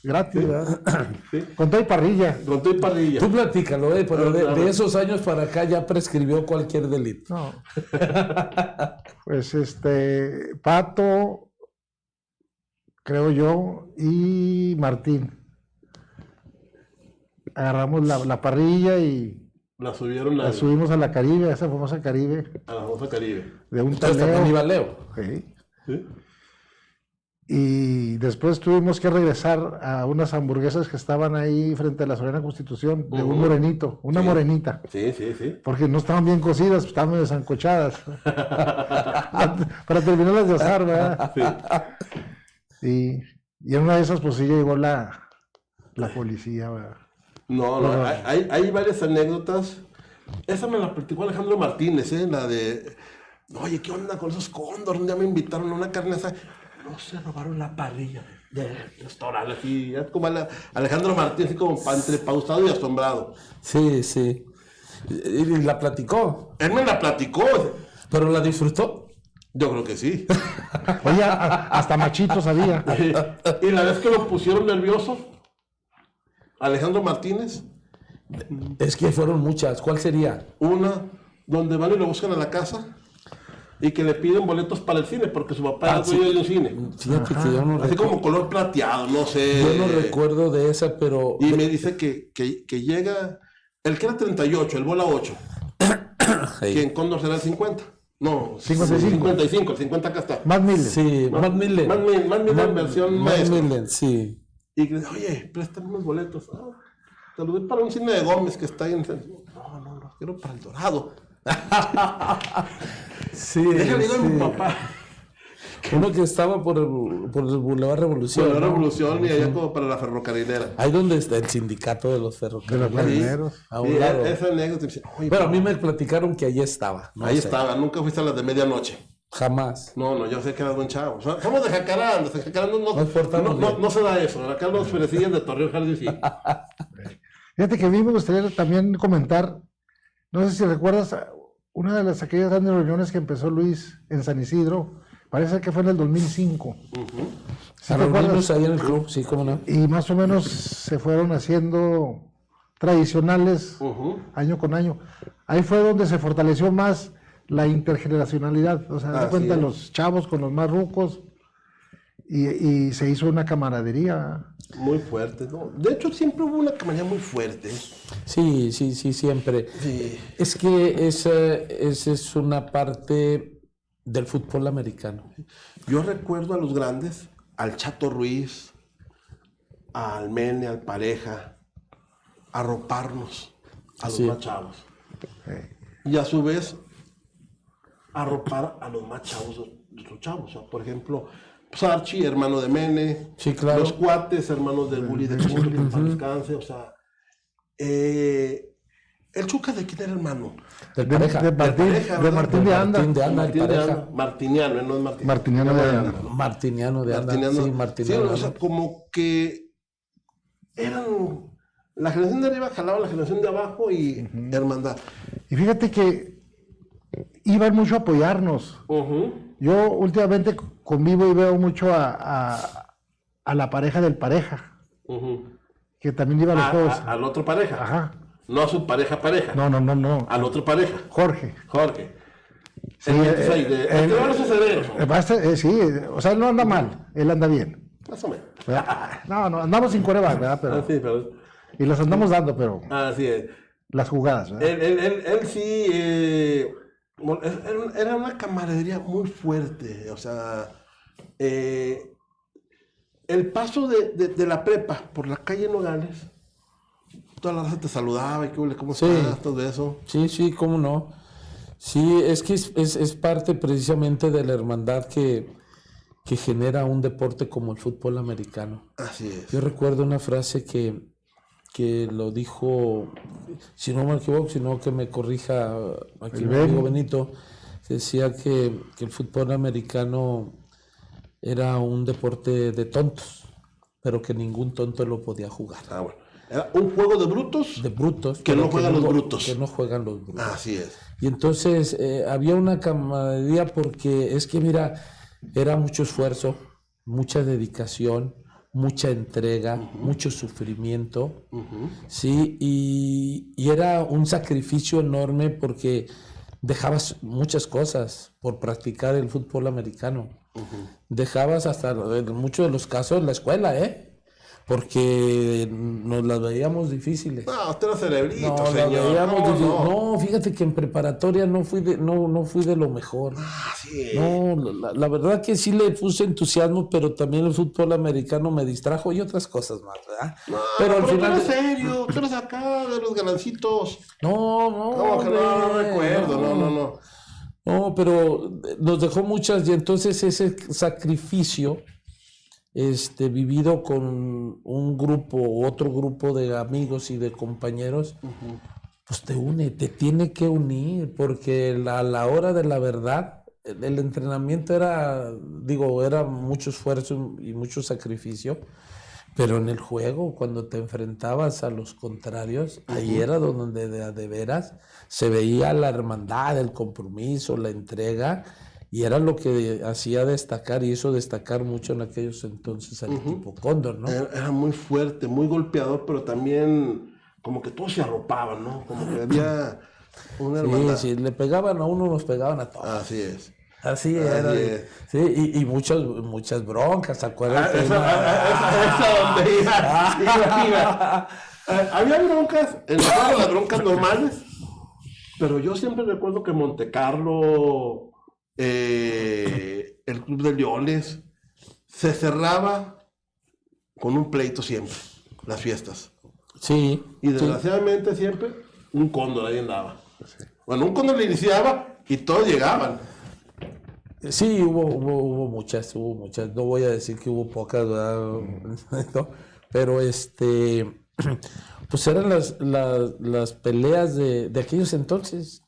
gratis, ¿verdad? Sí. Con todo y parrilla. Tú platícalo, pero de esos años para acá ya prescribió cualquier delito. No. Pues Pato, creo yo, y Martín. Agarramos la parrilla y la subimos a la Caribe, a esa famosa Caribe. A la famosa Caribe. De un Entonces también iba Leo. ¿Sí? Y después tuvimos que regresar a unas hamburguesas que estaban ahí frente a la Soriana Constitución, de un morenito, una morenita. Sí. Porque no estaban bien cocidas, pues, estaban medio sancochadas. para terminarlas de asar, ¿verdad? Sí. Y en una de esas, pues sí llegó la policía, ¿verdad? No, hay varias anécdotas. Esa me la platicó Alejandro Martínez, la de, oye, ¿qué onda con esos cóndor? Un día me invitaron a una carne asada. No se robaron la parrilla del restaurante. Así, como Alejandro Martínez, así como entre pausado y asombrado. Sí. ¿Y la platicó? Él me la platicó. ¿Pero la disfrutó? Yo creo que sí. Oye, hasta Machito sabía. Y la vez que lo pusieron nervioso, Alejandro Martínez. Es que fueron muchas. ¿Cuál sería? Una donde van y lo buscan a la casa y que le piden boletos para el cine porque su papá es dueño de un cine. Fíjate que yo no así como color plateado, no sé. Yo no recuerdo de esa, pero... Y me dice que llega el que era 38, el bola 8, que en Cóndor será el 50. No, 55, el 50 acá está. Matt Millen. Sí, Matt Millen. Matt Millen versión maestro. Matt Millen, sí. Y que dice, oye, préstame unos boletos. Te lo doy para un cine de Gómez que está ahí en... No, los quiero para el Dorado. Sí. Déjale ir a mi papá. Uno que estaba por el Boulevard Revolución. Por la Revolución y allá como para la ferrocarrilera. Ahí donde está el sindicato de los ferrocarrileros. A un lado. Esa anécdota. Pero a mí me platicaron que allí estaba. Ahí estaba, nunca fuiste a las de medianoche. Jamás. No, yo sé que eras buen chavo. Somos de Jacaranda. No se da eso. Acá los ferecillas de Torreón Jardín sí. Fíjate que a mí me gustaría también comentar, no sé si recuerdas, una de aquellas grandes reuniones que empezó Luis en San Isidro, parece que fue en el 2005. ¿Sí reunimos ahí en el club? Sí, cómo no. Y más o menos se fueron haciendo tradicionales año con año. Ahí fue donde se fortaleció más la intergeneracionalidad, o sea, de cuenta los chavos con los más rucos y se hizo una camaradería. Muy fuerte, ¿no? De hecho, siempre hubo una camaradería muy fuerte. Sí, siempre. Sí. Es que esa es una parte del fútbol americano. Yo recuerdo a los grandes, al Chato Ruiz, al Mene, al Pareja, arroparnos a los más chavos. Y a su vez, arropar a los más chavos de otros chavos. O sea, por ejemplo, Archie, hermano de Mene. Sí, claro. Los Cuates, hermanos del Bully de Chuca, que para descanse. O sea, ¿el Chuca de quién era hermano? De Martín de Anda. Martiniano, no es Martín. Martiniano de Anda. Martiniano de Anda. Sí, Martiniano. Sí, o sea, como que eran... La generación de arriba jalaba la generación de abajo y hermandad. Y fíjate que iban mucho a apoyarnos. Yo últimamente convivo y veo mucho a la pareja del Pareja, que también iba a los juegos. Al otro Pareja. Ajá. No a su pareja. No. Al otro Pareja. Jorge. Sí, el 26 de... Hay que verlos severos. Sí, o sea, él no anda mal, él anda bien. Más o menos. No, andamos sin quarterback, ¿verdad? Pero, Sí, pero... y las andamos dando, pero Así es. las jugadas, ¿verdad? Él sí... era una camaradería muy fuerte, o sea... el paso de la prepa por la calle Nogales, toda la raza te saludaba y cómo estás, todo eso. Sí, cómo no. Sí, es que es parte precisamente de la hermandad que genera un deporte como el fútbol americano. Así es. Yo recuerdo una frase que lo dijo, si no me equivoco, sino que me corrija aquí mi amigo Benito, decía que el fútbol americano era un deporte de tontos, pero que ningún tonto lo podía jugar. Ah, bueno. Era un juego de brutos. De brutos. Que no juegan los brutos. Que no juegan los brutos. Así es. Y entonces había una camaradería porque es que, mira, era mucho esfuerzo, mucha dedicación, mucha entrega, mucho sufrimiento, ¿sí? Y era un sacrificio enorme porque dejabas muchas cosas por practicar el fútbol americano. Dejabas hasta, en muchos de los casos, la escuela, porque nos las veíamos difíciles. No, usted era cerebrito, No, señor. No, fíjate que en preparatoria no fui de lo mejor. Sí. No, la verdad que sí le puse entusiasmo, pero también el fútbol americano me distrajo y otras cosas más, ¿verdad? No, pero al final... tú eres serio, tú eres acá de los galancitos. No, ¿Cómo que no recuerdo? No. No, pero nos dejó muchas y entonces ese sacrificio vivido con un grupo, otro grupo de amigos y de compañeros, pues te une, te tiene que unir, porque a la hora de la verdad, el entrenamiento era mucho esfuerzo y mucho sacrificio, pero en el juego, cuando te enfrentabas a los contrarios, ahí era donde de veras se veía la hermandad, el compromiso, la entrega, y era lo que hacía destacar, y hizo destacar mucho en aquellos entonces al equipo Cóndor, ¿no? Era muy fuerte, muy golpeador, pero también como que todos se arropaban, ¿no? Como que había una hermandad. Sí, le pegaban a uno, nos pegaban a todos. Así es. Así era. Sí, y muchas broncas, ¿se acuerdan? Esa donde iba. Había broncas, en las broncas normales, pero yo siempre recuerdo que Montecarlo, el Club de Leones, se cerraba con un pleito siempre, las fiestas. Sí. Y desgraciadamente siempre un cóndor ahí andaba. Bueno, un cóndor le iniciaba y todos llegaban. Sí, hubo muchas. No voy a decir que hubo pocas, ¿verdad? ¿No? Pero pues eran las peleas de aquellos entonces.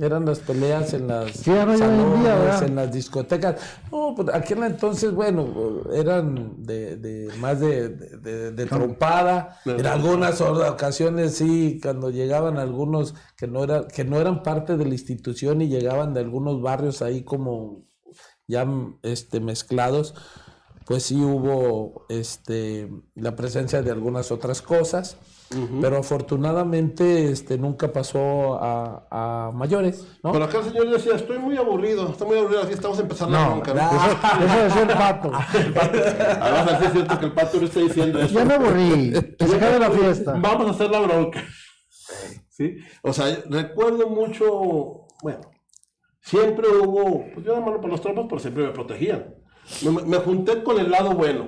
Eran las peleas en las salones, en las discotecas. No, pues aquel entonces, bueno, eran más de trompada. En algunas ocasiones sí, cuando llegaban algunos que no eran parte de la institución y llegaban de algunos barrios ahí como ya mezclados, pues sí hubo la presencia de algunas otras cosas, pero afortunadamente nunca pasó a mayores, ¿no? Pero acá el señor decía, estoy muy aburrido, aquí estamos empezando la bronca. Eso es el pato. Además, es cierto que el pato no está diciendo eso. Ya me aburrí, que se acabe la fiesta. Vamos a hacer la bronca. ¿Sí? O sea, recuerdo mucho, bueno, siempre hubo, pues yo de mano para los trompos, pero siempre me protegían. Me junté con el lado bueno.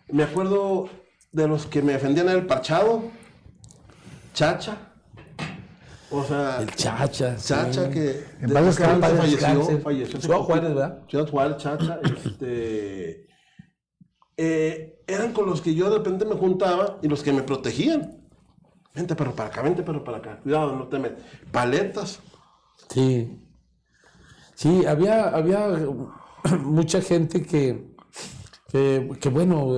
Me acuerdo de los que me defendían en el parchado, Chacha. O sea, el Chacha. Chacha, sí. Que en paz falleció. Ciudad Juárez, ¿verdad? Ciudad Juárez, Chacha. Eran con los que yo de repente me juntaba y los que me protegían. Vente pero para acá. Cuidado, no te metas. Paletas. Sí. Sí, había mucha gente que bueno,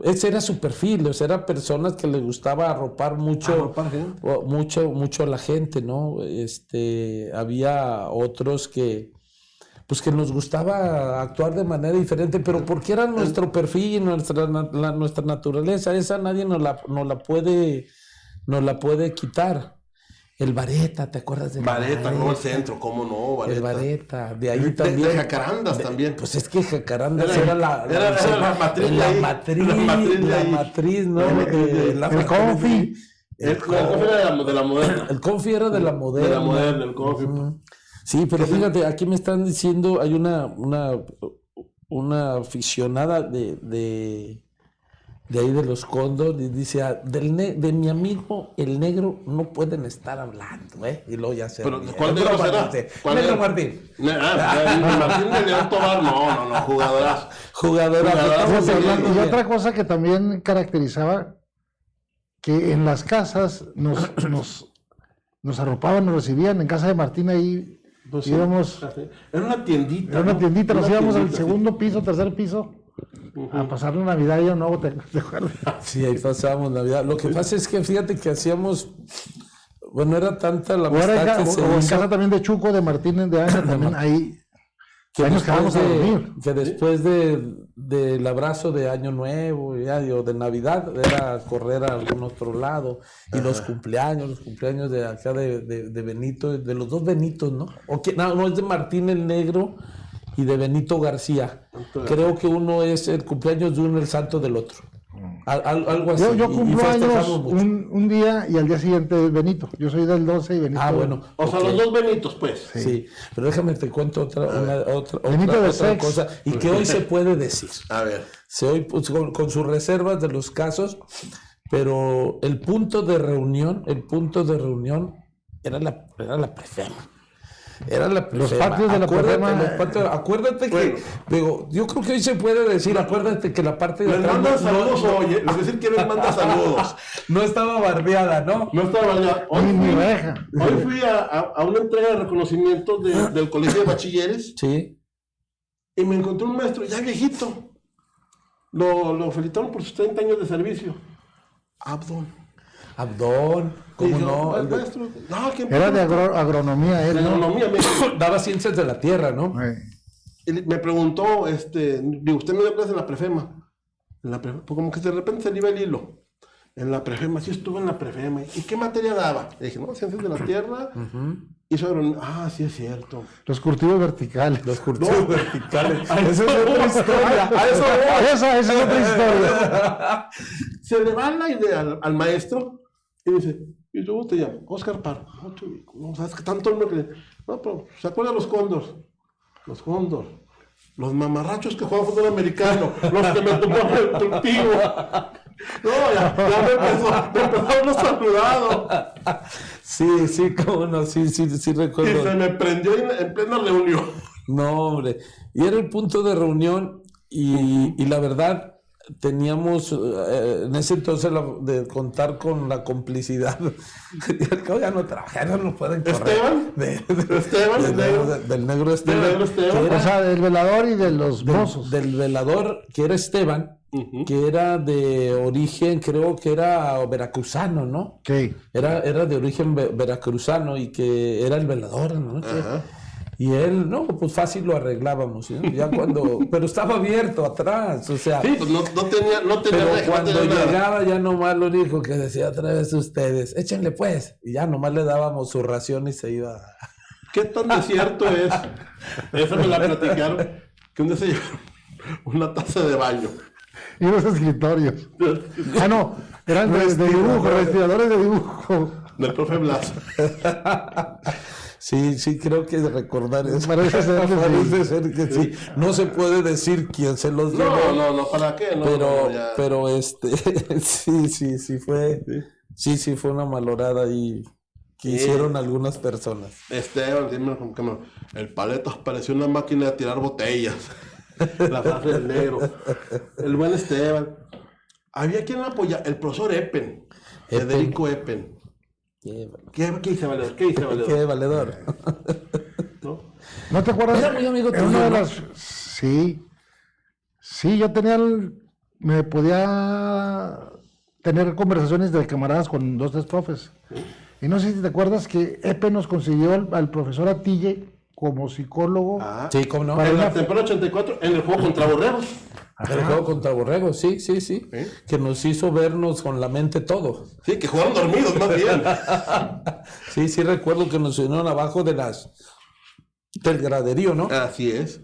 ese era su perfil, o sea, eran personas que les gustaba arropar mucho a la gente, ¿no? Había otros que nos gustaba actuar de manera diferente, pero porque era nuestro perfil y nuestra naturaleza, esa nadie nos la puede quitar. El Vareta, ¿te acuerdas del Vareta, no el centro, ¿cómo no? Vareta. El Vareta, de ahí también. De Jacarandas también. Pues es que Jacarandas era la matriz. La matriz, ¿no? El Confi. El Confi era de la Moderna. El Confi era de la Moderna. De la Moderna, el Confi. Sí, pero fíjate, aquí me están diciendo, hay una aficionada de ahí de los Cóndor, y dice, de mi amigo el negro no pueden estar hablando, ¿eh? Y luego ya se... ¿Pero cuál negro será? Negro Martín. Martín de León Tobar, no, jugadoras. Jugadoras. Y otra cosa que también caracterizaba, que en las casas nos arropaban, nos recibían, en casa de Martín ahí Pues íbamos... Era una tiendita. Era una tiendita, nos íbamos al tiendita, segundo piso, tercer piso, a pasar la Navidad y Nuevo, ¿te acuerdas? Sí, ahí pasábamos Navidad. Lo que pasa es que fíjate que hacíamos, bueno, era tanta la amistad que se o en hizo, casa también de Chuco, de Martínez de Año, también ahí nos quedamos a dormir. que después del abrazo de Año Nuevo, ya, o de Navidad, era correr a algún otro lado. Y los cumpleaños de acá de Benito, de los dos Benitos, ¿no? No, es de Martín el Negro y de Benito García. Creo que uno es el cumpleaños de uno, el santo del otro. Algo así. Yo cumplo años festejamos mucho. un día y al día siguiente es Benito. Yo soy del 12 y Benito. Bueno. O sea, los dos Benitos, pues. Sí, pero déjame te cuento otra Benito de Sex. cosa, y que hoy se puede decir. A ver. Hoy, pues, con sus reservas de los casos, pero el punto de reunión era la Prefema. Era la Prefema. Los patios de la Prefema. Acuérdate que, digo, yo creo que hoy se puede decir, acuérdate que la parte de Les manda saludos, oye. Les decir que les manda saludos. no estaba bardeada, ¿no? No estaba bardeada. Hoy fui a una entrega de reconocimiento del Colegio de Bachilleres. Sí. Y me encontré un maestro ya viejito. Lo felicitaron por sus 30 años de servicio. Abdón. ¿Cómo no? El maestro. Era de agronomía él, de agronomía, daba ciencias de la tierra, ¿no? Y me preguntó, digo, ¿usted me dio clase en la Prefema? Pues como que de repente se le iba el hilo. En la Prefema, sí estuve en la Prefema. ¿Y qué materia daba? Le dije, no, ciencias de la tierra. Hizo agronomía. Sí es cierto. Los cultivos verticales. Verticales. Esa es otra historia. Esa es otra historia. Se le va la idea al maestro y dice, ¿y tú te llamas? Oscar Parra. No, ¿sabes qué tanto no cree? No, pero ¿se acuerdan los Cóndor? Los Cóndor. Los mamarrachos que juegan fútbol americano. Los que me tomaron el cultivo. No, ya me empezó uno saludado. Sí, cómo no, sí recuerdo. Y se me prendió en plena reunión. No, hombre. Y era el punto de reunión y la verdad teníamos en ese entonces de contar con la complicidad. Ya no trabaja, ya no pueden correr. Del negro Esteban. O sea, del velador y de los mozos. Del velador, que era Esteban, que era de origen, creo que era veracruzano, ¿no? Sí. Era de origen veracruzano y que era el velador, ¿no? Y él, no, pues fácil lo arreglábamos, ¿no? Ya pero estaba abierto atrás, o sea. Sí, pues no tenía pero reja, cuando llegaba ya nomás lo único que decía otra vez ustedes, échenle pues, y ya nomás le dábamos su ración y se iba. ¿Qué tan desierto es? Esa me la platicaron, que un día se llevaron una taza de baño. Y unos escritorios. No, eran de dibujo, respiradores de dibujo. Del profe Blas. Sí, creo que recordar eso. Parece ser que sí. No se puede decir quién se los dio. No, ¿para qué? No, pero sí fue una malorada ahí que hicieron algunas personas. Esteban, dime, el Paletas pareció una máquina de tirar botellas. La frase del negro. El buen Esteban. Había quien lo apoya, el profesor Federico Eppen. ¿Qué hice valedor? ¿Qué valedor? ¿No te acuerdas? Era muy amigo tuyo, una de ¿no? las... Sí, yo me podía tener conversaciones de camaradas con 2, 3 profes. Y no sé si te acuerdas que Epe nos consiguió al profesor Atille como psicólogo. Sí, ¿cómo no? En la temporada 84, en el juego contra Borreros. El juego contra Borregos, sí. Que nos hizo vernos con la mente todo. Sí, que jugaron dormidos más bien. Sí, recuerdo que nos unieron abajo del graderío, ¿no? Así es.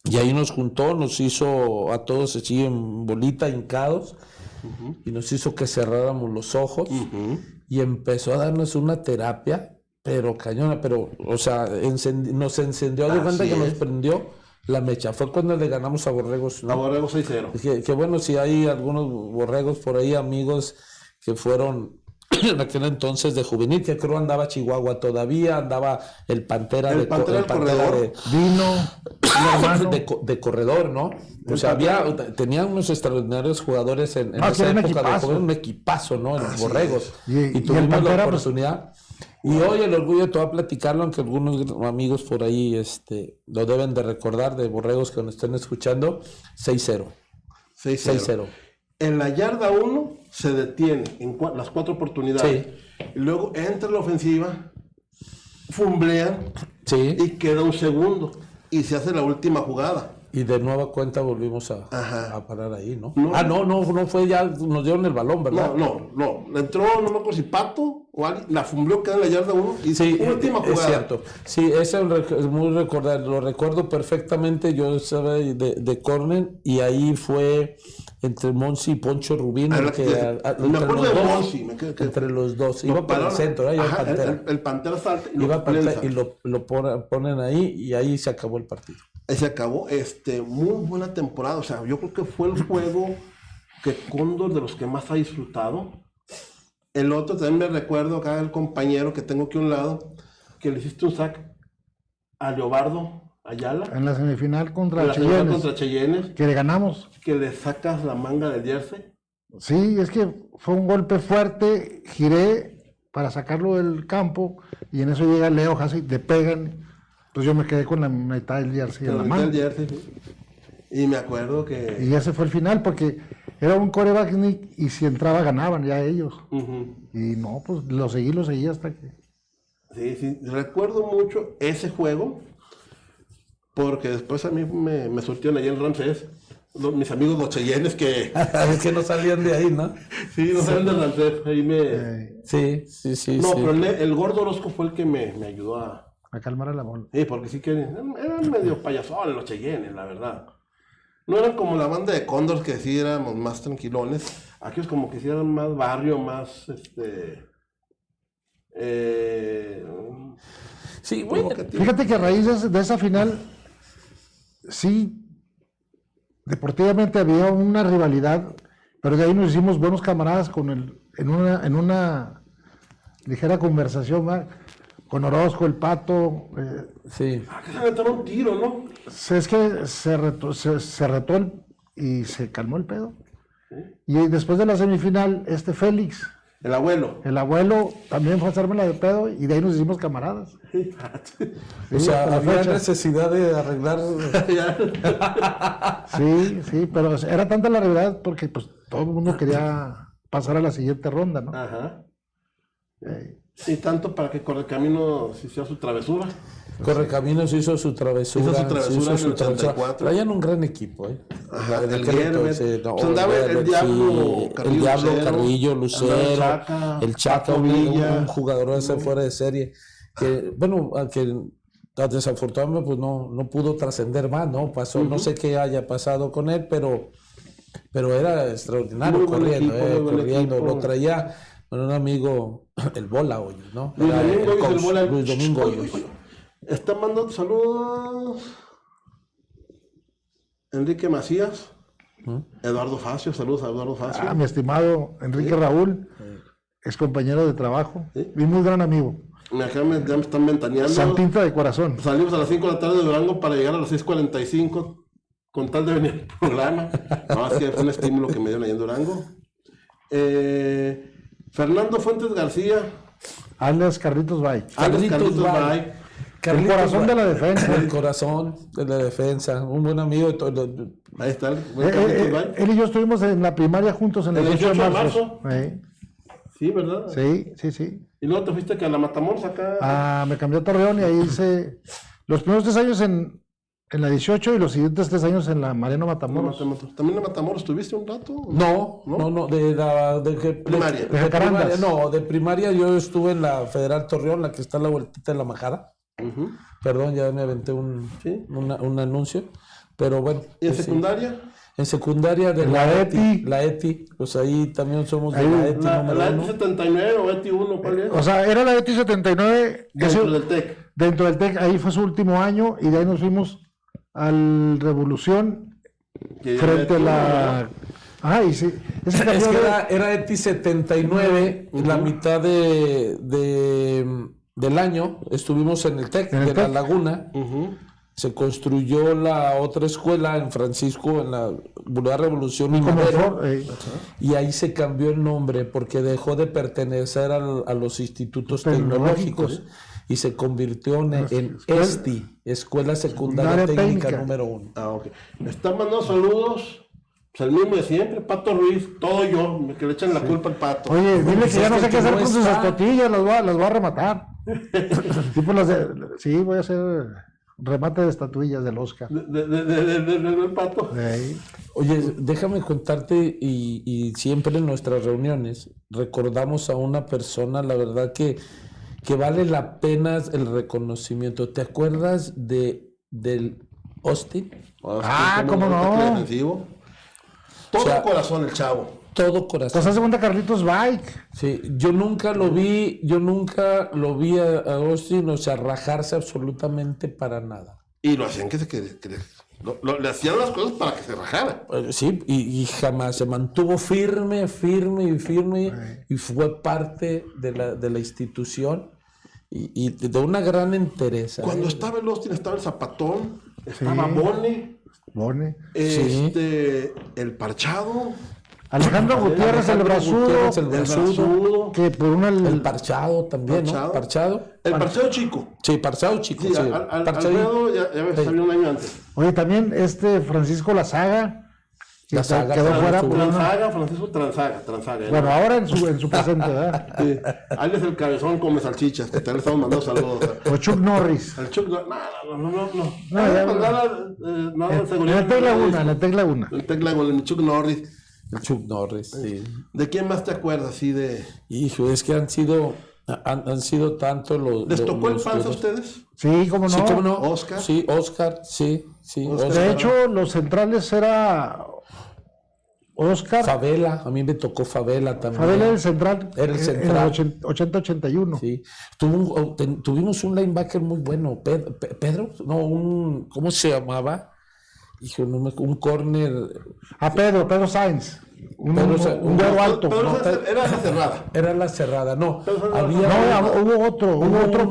Y ahí nos juntó, nos hizo a todos así en bolita, hincados, y nos hizo que cerráramos los ojos, y empezó a darnos una terapia, pero cañona, o sea, nos encendió, de cuenta que nos prendió la mecha. Fue cuando le ganamos a Borregos, ¿no? A Borregos 6-0. Que bueno, si hay algunos Borregos por ahí, amigos que fueron en aquel entonces de juvenil, que creo andaba Chihuahua todavía, andaba el Pantera, el Pantera corredor. de corredor, ¿no? O sea, tenían unos extraordinarios jugadores en esa época de joven, un equipazo, ¿no? En los Borregos. Y tuvimos Pantera, la oportunidad. Y hoy el orgullo te va a platicarlo, aunque algunos amigos por ahí lo deben de recordar, de Borregos que nos estén escuchando, 6-0. 6-0. En la yarda 1 se detiene en las 4 oportunidades. Sí. Y luego entra la ofensiva, fumblean y queda un segundo. Y se hace la última jugada. Y de nueva cuenta volvimos a parar ahí, ¿no? No fue ya, nos dieron el balón, ¿verdad? No. Entró, no me acuerdo si Pato o alguien, la fumbleó, queda en la yarda 1 y última jugada. Es cierto. Sí, eso es muy recordar, lo recuerdo perfectamente. Yo estaba de córner y ahí fue entre Monsi y Poncho Rubín. Me acuerdo de Monsi. Entre los dos. Iba para el centro, ¿eh? El Pantera salta y lo ponen ahí y ahí se acabó el partido. Se acabó, muy buena temporada. O sea, yo creo que fue el juego que Cóndor de los que más ha disfrutado. El otro también me recuerdo acá el compañero que tengo aquí a un lado, que le hiciste un sack a Leobardo Ayala. En la semifinal contra Cheyennes. Que le ganamos. Que le sacas la manga del jersey. Sí, es que fue un golpe fuerte, giré para sacarlo del campo y en eso llega Leo Hassi, le pegan. Entonces yo me quedé con la mitad del jersey en la mano. Y me acuerdo que... Y ese fue el final, porque era un quarterback sneak y si entraba ganaban ya ellos. Y no, pues lo seguí hasta que... Sí, recuerdo mucho ese juego, porque después a mí me surtieron ahí en Ramsés, mis amigos los Cheyennes que... Es que no salían de ahí, ¿no? Sí, no salían de Ramsés, ahí me... Sí. No, pero el gordo Orozco fue el que me ayudó a calmar a la bola. Sí, porque sí que eran medio payasones los Cheyennes, la verdad. No eran como la banda de Cóndor, que sí éramos más tranquilones. Aquellos como que sí eran más barrio, más sí, bueno. Fíjate que a raíz de esa final, sí, deportivamente había una rivalidad, pero de ahí nos hicimos buenos camaradas en una ligera conversación, ¿verdad? Con Orozco, el Pato. Sí. Que se aventaron un tiro, ¿no? Es que se retó y se calmó el pedo. ¿Sí? Y después de la semifinal, Félix. El abuelo. El abuelo también fue a hacérmela de pedo y de ahí nos hicimos camaradas. Sí, o sea, había necesidad de arreglar. Sí, pero era tanta la rivalidad porque pues todo el mundo quería pasar a la siguiente ronda, ¿no? Ajá. Y tanto para que Correcaminos hiciera su travesura. Correcaminos hizo su travesura. Hizo su travesura. Traían un gran equipo, ¿eh? Ajá, el Diablo Carrillo, Lucero, el Chaca, un jugador ese fuera de serie. Que, bueno, que desafortunadamente pues no pudo trascender más, ¿no? Pasó, no sé qué haya pasado con él, pero era extraordinario corriendo. Lo traía un amigo, el Bola Hoyos, ¿no? Luis Domingo Hoyos. Está mandando saludos Enrique Macías, Eduardo Facio, saludos a Eduardo Facio. Mi estimado Enrique Raúl, ex compañero de trabajo y muy gran amigo. Acá ya me están ventaneando. Santita de corazón. Salimos a las 5 de la tarde de Durango para llegar a las 6:45 con tal de venir al programa. No, es que fue un estímulo que me dieron ahí en Durango. Fernando Fuentes García. Alias Carlitos Bay. El corazón de la defensa. El corazón de la defensa. Un buen amigo. Ahí está. Él y yo estuvimos en la primaria juntos en el 18 de marzo. Sí, ¿verdad? Sí. ¿Y luego te fuiste a la Matamoros acá? Me cambié a Torreón y ahí hice los primeros 3 años en En la 18 y los siguientes 3 años en la Mariano Matamoros. ¿También en Matamoros estuviste un rato? No, de Primaria. De primaria, no, de primaria yo estuve en la Federal Torreón, la que está a la vueltita de la Majada. Perdón, ya me aventé un anuncio, pero bueno. ¿Y en secundaria? En secundaria de la ETI. La ETI, pues ahí también somos de la ETI número ¿La uno. ETI 79 o ETI 1? ¿Cuál es? O sea, era la ETI 79. Dentro del TEC. Dentro del TEC, ahí fue su último año y de ahí nos fuimos al Revolución frente a la... Ah, y sí. Es que era ETI 79, la mitad del año estuvimos en el TEC de La Laguna. Se construyó la otra escuela en Francisco, en la Boulevard Revolución y Madero, y ahí se cambió el nombre porque dejó de pertenecer a los institutos tecnológicos y se convirtió en ESTI, Escuela Secundaria Técnica número 1. Ah, ok. Me están mandando saludos, pues el mismo de siempre, Pato Ruiz, todo yo, que le echan la culpa al Pato. Oye, dile que ya no sé qué hacer con sus escotillas, las voy a rematar. Sí, voy a hacer... remate de estatuillas del Oscar. Del Pato. Oye, déjame contarte, y siempre en nuestras reuniones recordamos a una persona, la verdad que vale la pena el reconocimiento. ¿Te acuerdas del Austin? ¿Cómo no? Defensivo. Todo corazón el chavo. Todo corazón. Pues hace cuenta Carlitos Bike. Sí, yo nunca lo vi a Austin, o sea, rajarse absolutamente para nada. Y lo hacían le hacían las cosas para que se rajara. Sí, y jamás se mantuvo firme, y fue parte de la institución y de una gran entereza. Cuando estaba el Austin, estaba el Zapatón, estaba Bone, el Parchado. Alejandro Gutiérrez, el brazudo, que por el Parchado también, ¿no? Parchado. El Parchado chico. Sí, Parchado chico. Sí, Alfredo ya salió un año antes. Oye, también Francisco Lazaga, La Saga, quedó fuera por Francisco Transaga. Bueno, ahora en su presente, ¿verdad? Sí. Ahí es el cabezón come salchichas, que te le estamos mandando saludos. O Chuck Norris. El Chuck no. En el Tec Laguna. El Tec Laguna, el Chuck Norris. Chuck Norris, sí. ¿De quién más te acuerdas así de...? Hijo, es que han sido tanto los... ¿Les tocó el Panza a ustedes? Sí, cómo no. Sí, cómo no. Oscar. Sí, Oscar, sí. Oscar. De hecho, los centrales era Oscar. Favela, a mí me tocó Favela también. Favela era el central. Era el central. En el 80-81. Sí. Tuvimos un linebacker muy bueno, Pedro, no, ¿cómo se llamaba? Hijo, un corner. Pedro Sainz. Un huevo alto. Era la cerrada. Era la cerrada, no. Hubo otro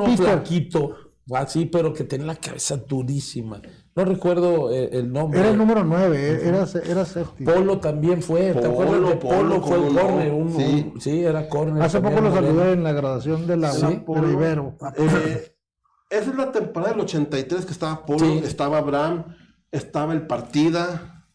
Peter. Flaquito, así, pero que tenía la cabeza durísima. No recuerdo el nombre. Era el número 9, era safety. Polo también fue, ¿te acuerdas de Polo? Fue un corner, sí, era corner. Hace poco lo saludé en la graduación de la Ibero. Esa es la temporada del 83 que estaba Polo, estaba Abraham, estaba el Partida.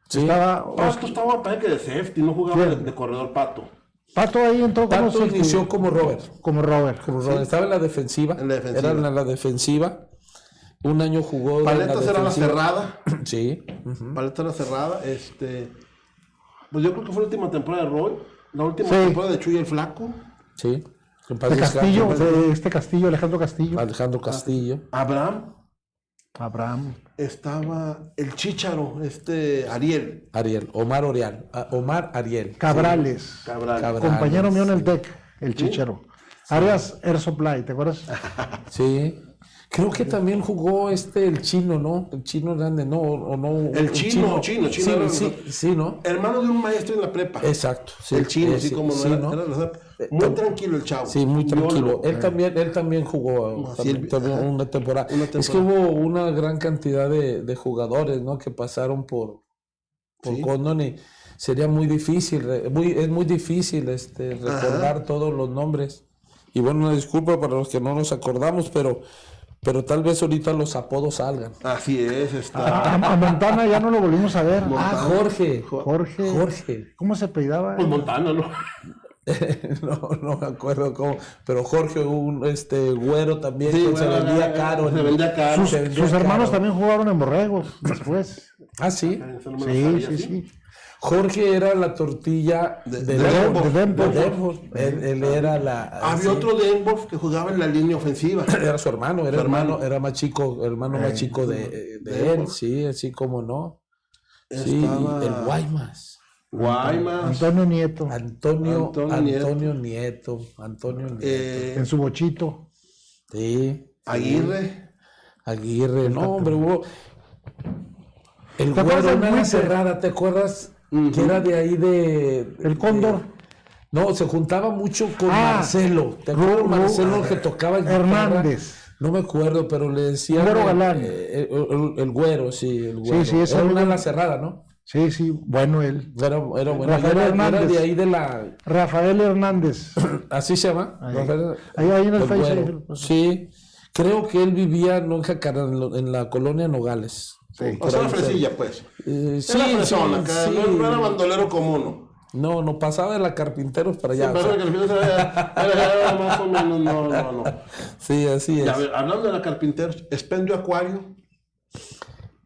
Sí. Pato estaba para que de safety, no jugaba de corredor Pato. Pato ahí entró como Pato inició como Robert. Como Robert. Estaba en la defensiva. Era en la defensiva. Un año jugó. Paletas era la cerrada. Sí. Paletas era cerrada. Pues yo creo que fue la última temporada de Roy. La última temporada de Chuy el Flaco. Sí. De Castillo, Alejandro Castillo. Abraham. Estaba el Chícharo, Ariel. Omar Ariel. Cabrales. Compañero mío en el TEC, el Chícharo. Arias Air Supply, ¿te acuerdas? Sí. Creo que también jugó el chino, ¿no? El chino grande, ¿no? ¿O no? El chino. Sí, ¿no? Hermano de un maestro en la prepa. Exacto. Sí, el chino, así como sí, ¿no? Muy tranquilo el chavo. Sí, muy tranquilo. Él también jugó una temporada. Es que hubo una gran cantidad de jugadores, ¿no? Que pasaron por Condon y sería muy difícil, es muy difícil recordar todos los nombres. Y bueno, una disculpa para los que no nos acordamos, pero tal vez ahorita los apodos salgan. Así es. A Montana ya no lo volvimos a ver. Jorge. ¿Cómo se apellidaba? Pues Montana, ¿no? No me acuerdo cómo, pero Jorge, un güero también, Sí, que se bueno, vendía caro. se vendía caro. Sus hermanos también jugaron en Borregos después. Ah, sí. Eso no me lo Sí, sabía, sí. Jorge era la tortilla de Denver. Denver. Él era la. Había sí. otro Denver que jugaba en la línea ofensiva. Era su hermano, era más chico, más chico de Denver. él, sí, así como no. Sí, Estaba el Guaymas. Guaymas. Antonio Nieto, Antonio Nieto. en su bochito. Sí. Aguirre. No, hombre, hubo. El ¿Te acuerdas güero, del una Buitre? cerrada, ¿te acuerdas? Que era de ahí de. El Cóndor. No, se juntaba mucho con Ah, Marcelo. ¿Te acuerdas de Marcelo que tocaba guitarra? Hernández. No me acuerdo, pero le decían. Güero Galán. El güero, sí, el güero. Sí, ese era amigo- una ala cerrada, ¿no? Sí, sí, bueno él. Era bueno. Rafael Era Hernández. de ahí de la. Rafael Hernández. ¿Así se llama? Ahí. Rafael- Ahí en el el Face. güero. Sí. Creo que él vivía no en Jacaranda, en la colonia Nogales. Sí. O sea, una fresilla, pues. Sí, Era fresona, que sí. no era bandolero común. No pasaba de la Carpinteros para allá. Sí, o sea, pero que el era más o menos, no. sí, así Y es. a ver, hablando de la Carpinteros, Expendio Acuario.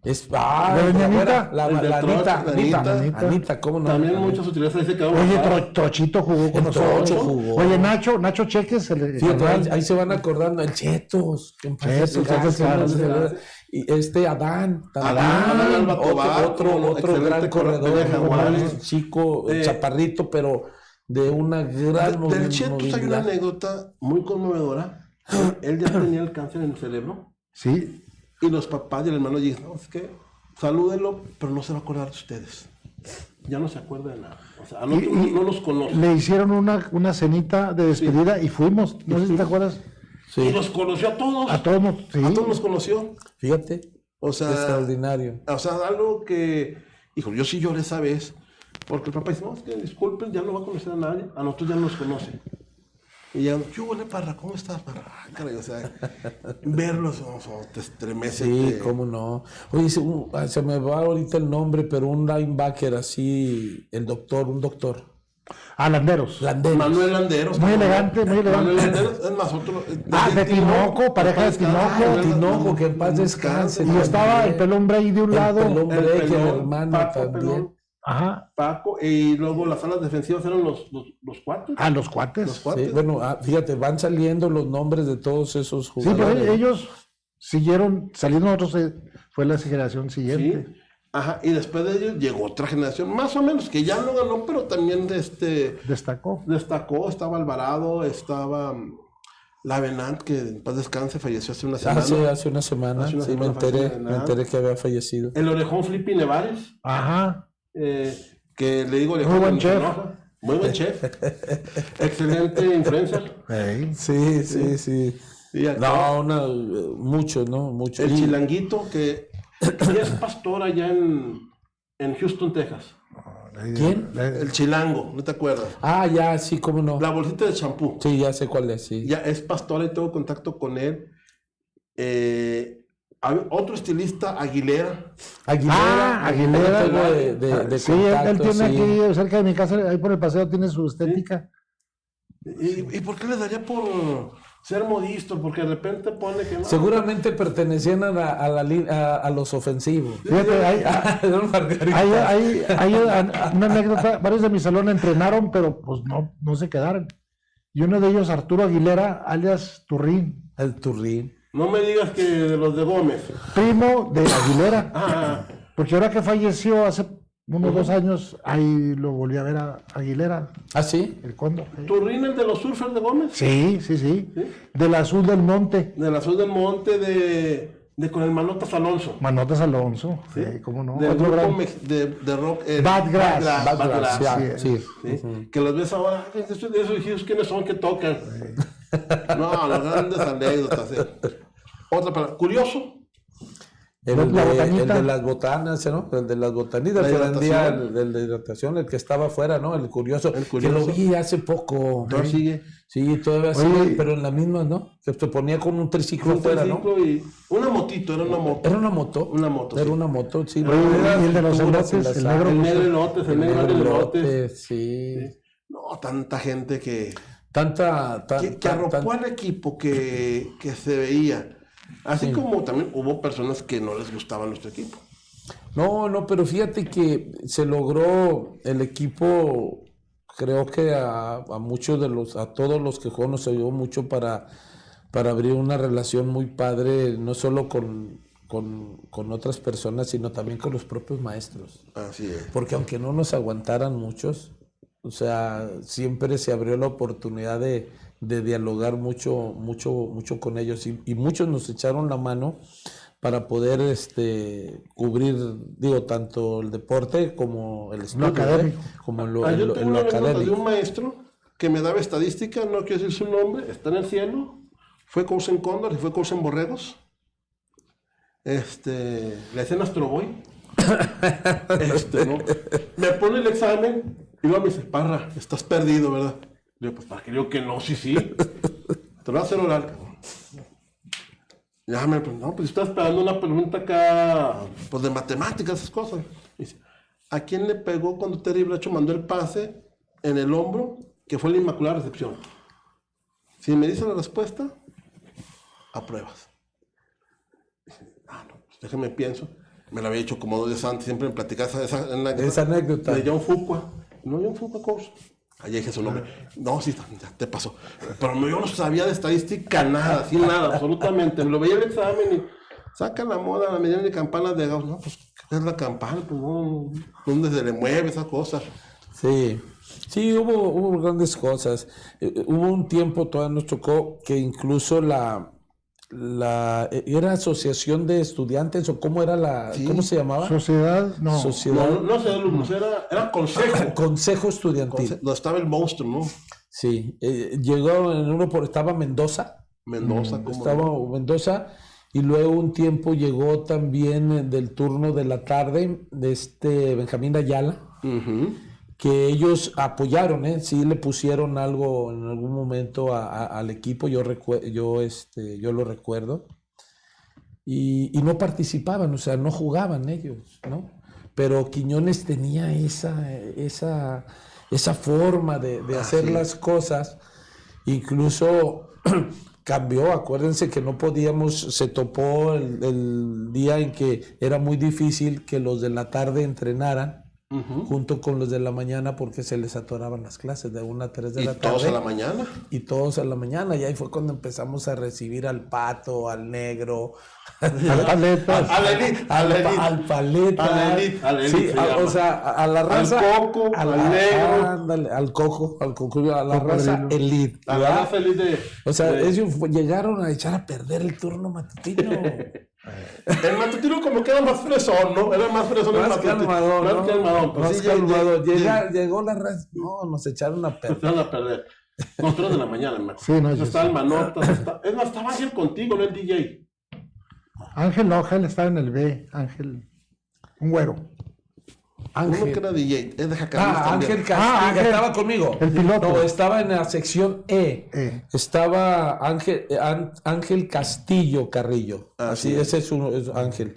¿De doña Anita? la El de Anita, Troch, Anita, ¿cómo no? También muchos utilizan, dice que Oye, Trochito jugó con El Trocho nosotros. jugó. Oye, Nacho Cheques, el Fíjate, carnal. ahí se van acordando, el Chetos, que en paz Chetos, descanse, Chetos, ¿no? Y Adán, también, Adán Albacobar, otro excelente gran corredor, de Jaguares. chico, chaparrito, pero de una gran Del Chetos hay una movilidad. anécdota muy conmovedora. Él ya tenía el cáncer en el cerebro. Sí, Y los papás y el hermano dicen, no, es que salúdenlo, pero no se va a acordar de ustedes. Ya no se acuerda de nada. O sea, a nosotros no los conoce. le hicieron una cenita de despedida y fuimos. No sé si te acuerdas. Sí, Y los conoció a todos. A todos, sí. A todos los conoció. fíjate, O sea, extraordinario. algo que, hijo, yo sí lloré esa vez, porque el papá dice, no, es que disculpen, ya no va a conocer a nadie, a nosotros ya no nos conoce. Y ya, ¿qué huele, Parra? ¿Cómo estás, Parra? Ah, caray, o sea, verlos, te estremece. Sí, cómo no. Oye, se me va ahorita el nombre, pero un linebacker así, un doctor. Landeros. Landeros. Manuel Landeros. Muy elegante, muy elegante. Manuel Landeros, es más, otro. De Tinoco, pareja de Tinoco. Tinoco, que en paz descanse. Y estaba el pelón Bray de un lado. El pelón El Break, el pelón, hermano Paco, también. pelón, Ajá. Paco, y luego las alas defensivas eran los cuatro. Los cuates. Los cuates. Sí, bueno, fíjate, van saliendo los nombres de todos esos Sí, jugadores. pero ellos siguieron saliendo, nosotros fue la generación siguiente. Sí. Ajá, y después de ellos llegó otra generación, más o menos, que ya no ganó, pero también Destacó. destacó. Estaba Alvarado, estaba Lavenant, que en paz descanse, falleció hace una semana. Hace una semana, Hace una sí, semana me falleció enteré que había fallecido. El orejón Flippy Nevares, Ajá. que le digo orejón. Muy buen cuando se chef. enoja. Muy buen chef. Excelente influencer. Ey. Sí. Y acá, No, mucho, ¿no? Mucho. el Y- chilanguito, que ya es pastor allá en Houston, Texas. ¿Quién? El chilango, ¿no te acuerdas? Ya, sí, cómo no. La bolsita de champú. Sí, ya sé cuál es, sí. Ya es pastor y tengo contacto con él. Hay otro estilista, Aguilera. Aguilera. Tengo de Sí, él contacto, tiene sí. aquí cerca de mi casa, ahí por el paseo tiene su estética. ¿Y por qué les daría por ser modisto? Porque de repente pone que no. Seguramente pertenecían a los ofensivos. Fíjate, Don Margarita. hay una anécdota, varios de mi salón entrenaron, pero pues no se quedaron. Y uno de ellos, Arturo Aguilera, alias Turrín, El Turrín. No me digas que de los de Gómez. primo de Aguilera. Ah, Porque ahora que falleció hace unos 2 años, ahí lo volví a ver a Aguilera, ¿Ah, sí? el Cóndor. ¿Turrín el de los surfers de Gómez? Sí. Del Azul del Monte, De la Sur del Monte de con el Manotas Alonso. Manotas Alonso, ¿cómo no? Del Otro grupo gran- de rock. Bad Grass. Bad Grass, ya, sí. sí. Que los ves ahora, esos hijos, ¿quiénes son que tocan? No, las grandes anécdotas. Otra palabra, curioso. El de las botanas, ¿no? El de las botanitas, La que vendía hidratación. el de hidratación, el que estaba afuera, ¿no? El curioso. El curioso. Que lo vi hace poco. No sigue. Sí, todavía Oye, sigue, pero en la misma, ¿no? Que se ponía con un triciclo Un afuera, ¿no? triciclo y una motito, era una moto. Era una moto. Una moto, Era sí. una moto, sí. Oye, y el de los Pinturas elotes, en la el sala. negro. El negro elotes, el negro elotes. Sí. No, tanta gente que que arropó al equipo, que se veía. Así Sí. como también hubo personas que no les gustaba nuestro equipo. No, pero fíjate que se logró el equipo, creo que a todos los que juegan nos ayudó mucho para abrir una relación muy padre, no solo con otras personas, sino también con los propios maestros. Así es. Porque aunque no nos aguantaran muchos, o sea, siempre se abrió la oportunidad de dialogar mucho con ellos y muchos nos echaron la mano para poder cubrir, digo, tanto el deporte como el estudio, académico. como Yo en tengo lo una anécdota de académico. un maestro que me daba estadística, no quiero decir su nombre, está en el cielo, fue coach en Cóndor y fue coach en Borregos. Le decían Astro Boy. ¿No? Me pone el examen y luego me dice, Parra, estás perdido, ¿verdad? Le digo, pues para que digo que no, sí. Te lo voy a hacer oral, cabrón. Ya no, pues estás esperando una pregunta acá, pues de matemáticas, esas cosas. Dice, ¿a quién le pegó cuando Terry Bracho mandó el pase en el hombro, que fue la Inmaculada Recepción? Si me dice la respuesta, apruebas. Dice, no, pues déjame pienso. Me lo había dicho como 2 días antes, siempre me platicaba Esa anécdota. de John Fuqua. No, John Fuqua, coach. Ahí dije su nombre. No, sí, ya te pasó. Pero yo no sabía de estadística nada, sin nada, absolutamente. Me lo veía el examen y saca la moda, la mediana de campanas de Gauss. No, pues, ¿qué es la campana? Pues no, ¿dónde se le mueve esa cosa? Sí, hubo grandes cosas. Hubo un tiempo, todavía nos tocó, que incluso ¿era asociación de estudiantes o cómo era Sí. ¿cómo se llamaba? Sociedad, no. Sociedad. No sé, alumnos, era consejo. Consejo estudiantil. Donde estaba el monstruo, ¿no? Sí, llegó en estaba Mendoza. Mendoza, como. Estaba Mendoza y luego un tiempo llegó también del turno de la tarde de Benjamín Ayala, que ellos apoyaron, sí le pusieron algo en algún momento al equipo, yo lo recuerdo, y no participaban, o sea, no jugaban ellos, ¿no? Pero Quiñones tenía esa forma de hacer las cosas, incluso cambió, acuérdense que no podíamos, se topó el día en que era muy difícil que los de la tarde entrenaran junto con los de la mañana porque se les atoraban las clases de 1 a 3 de la tarde. ¿Y todos a la mañana? Y todos a la mañana, y ahí fue cuando empezamos a recibir al Pato, al Negro, Al Paletas. al Paleta. Sí, o sea, a la raza. Al Coco, al Negro. Ándale, al Coco, a la raza elite. A la raza elite O sea, ellos llegaron a echar a perder el turno matutino. El matutino como que era más fresón, ¿no? Era más fresón el Más matutino. calmadón, ¿no? Más calmadón. Pues Más sí, calmado. Llegó la raza. No, nos echaron a Se perder. van a perder. Nosotros de la mañana, hermano. Sí, no, yo Estaba sé. el Manotas. Es más, estaba Ángel contigo, no el DJ. Ángel no, Ángel estaba en el B. Ángel, un güero. Uno que era DJ, es de Jacalís también. Ángel Castillo, Ángel, estaba conmigo. el piloto. No, estaba en la sección E. Estaba Ángel Castillo Carrillo. Así, ese es Ángel.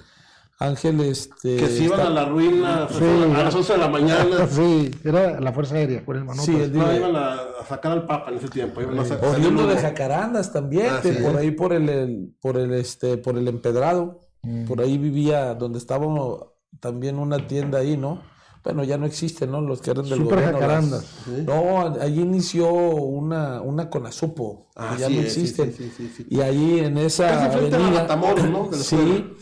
Ángel, Que se iban a la ruina a las 11 de la mañana. Sí, era la Fuerza Aérea, con el Manotas. Sí, el No, DJ. iban a sacar al Papa en ese tiempo. Iban a Oriundo de Jacarandas también, Sí. por ahí por el Empedrado. Por ahí vivía, donde estaba también una tienda ahí, ¿no? Bueno, ya no existen, ¿no? Los que eran del Super gobierno. Jacarandas. ¿Sí? No, allí inició una Conasupo, que ya no existen. Sí. Y ahí en esa Casi frente a la avenida, Matamoros, ¿no? De la escuela. sí,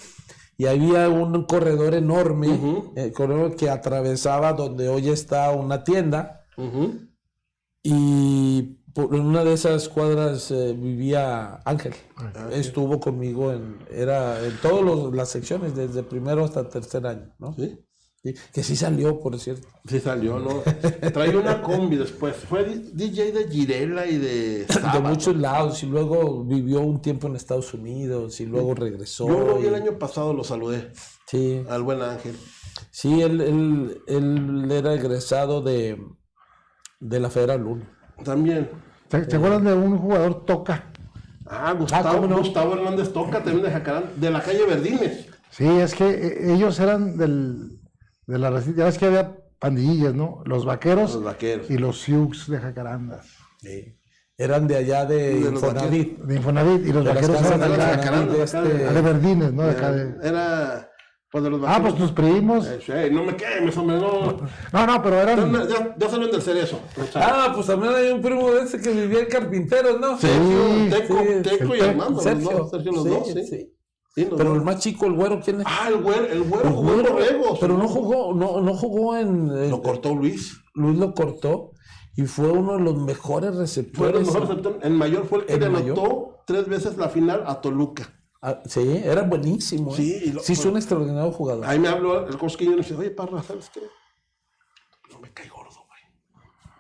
y había un corredor enorme, Ujú. corredor que atravesaba donde hoy está una tienda, y en una de esas cuadras vivía Ángel. Estuvo conmigo en todas las secciones, desde primero hasta tercer año, ¿no? Sí. Sí, que sí salió, por cierto. Sí salió, ¿no? Traía una combi después. Fue DJ de Girela y de Sábado. De muchos lados, y luego vivió un tiempo en Estados Unidos, y luego regresó. Yo lo vi el año pasado, lo saludé. Sí, Al buen Ángel. sí, él era egresado de la Federal 1. También. ¿Te acuerdas de un jugador Toca? Gustavo, ¿cómo no? Gustavo Hernández Toca, también de Jacarán, de la calle Verdines. Sí, es que ellos eran de la resistencia. Ya ves que había pandillas, ¿no? Los Vaqueros, Los Vaqueros. y los Sioux de Jacarandas. Sí. Eran de allá de Infonavit. De Infonavit, y los De las Vaqueros casas eran de de acá, Jacarandas, de Verdines, ¿no? De acá de... Era, pues de los Ah, pues Vaqueros. tus primos. No me quemes, hombre, no. No, pero eran... Ya salen del Cerezo. Pues también hay un primo de ese que vivía en Carpinteros, ¿no? Sergio, Sí, Teco y el Armando, Sergio. Sergio los dos, sí. Sí. Sí, los Pero dos. el más chico, el güero, ¿quién es? El güero jugó en Borregos. Pero no jugó en... Lo cortó Luis. Luis lo cortó y fue uno de los mejores Fue receptores. el mejor receptor. El mayor fue el que ¿El le mayor? anotó 3 veces la final a Toluca. Sí, era buenísimo. Sí, Sí, es un extraordinario jugador. Ahí me habló el cosquillo y me dice, oye, Parra, ¿sabes qué? No me cae gordo, güey.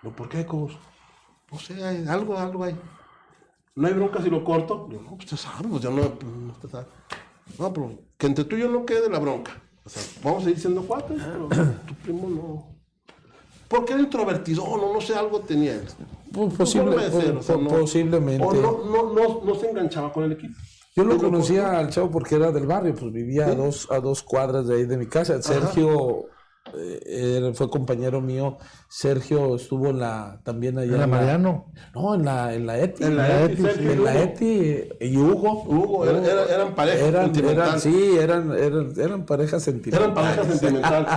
No, ¿por qué, Cos? No sé, algo hay. No hay bronca si lo corto. Digo, no, pues usted sabe, pues ya no usted sabe. No, pero que entre tú y yo no quede la bronca. O sea, vamos a ir siendo cuates, pero tu primo no. Porque era introvertido, no sé, algo tenía él. Posiblemente. O no se enganchaba con el equipo. Yo lo conocía al chavo porque era del barrio, pues vivía a dos cuadras de ahí de mi casa. Sergio fue compañero mío. Sergio estuvo también allá En la Mariano. No, en la ETI. En la ETI, Sergio, en la ETI. Y Hugo. Eran parejas sentimentales. Eran parejas sentimentales. Eran parejas sentimentales.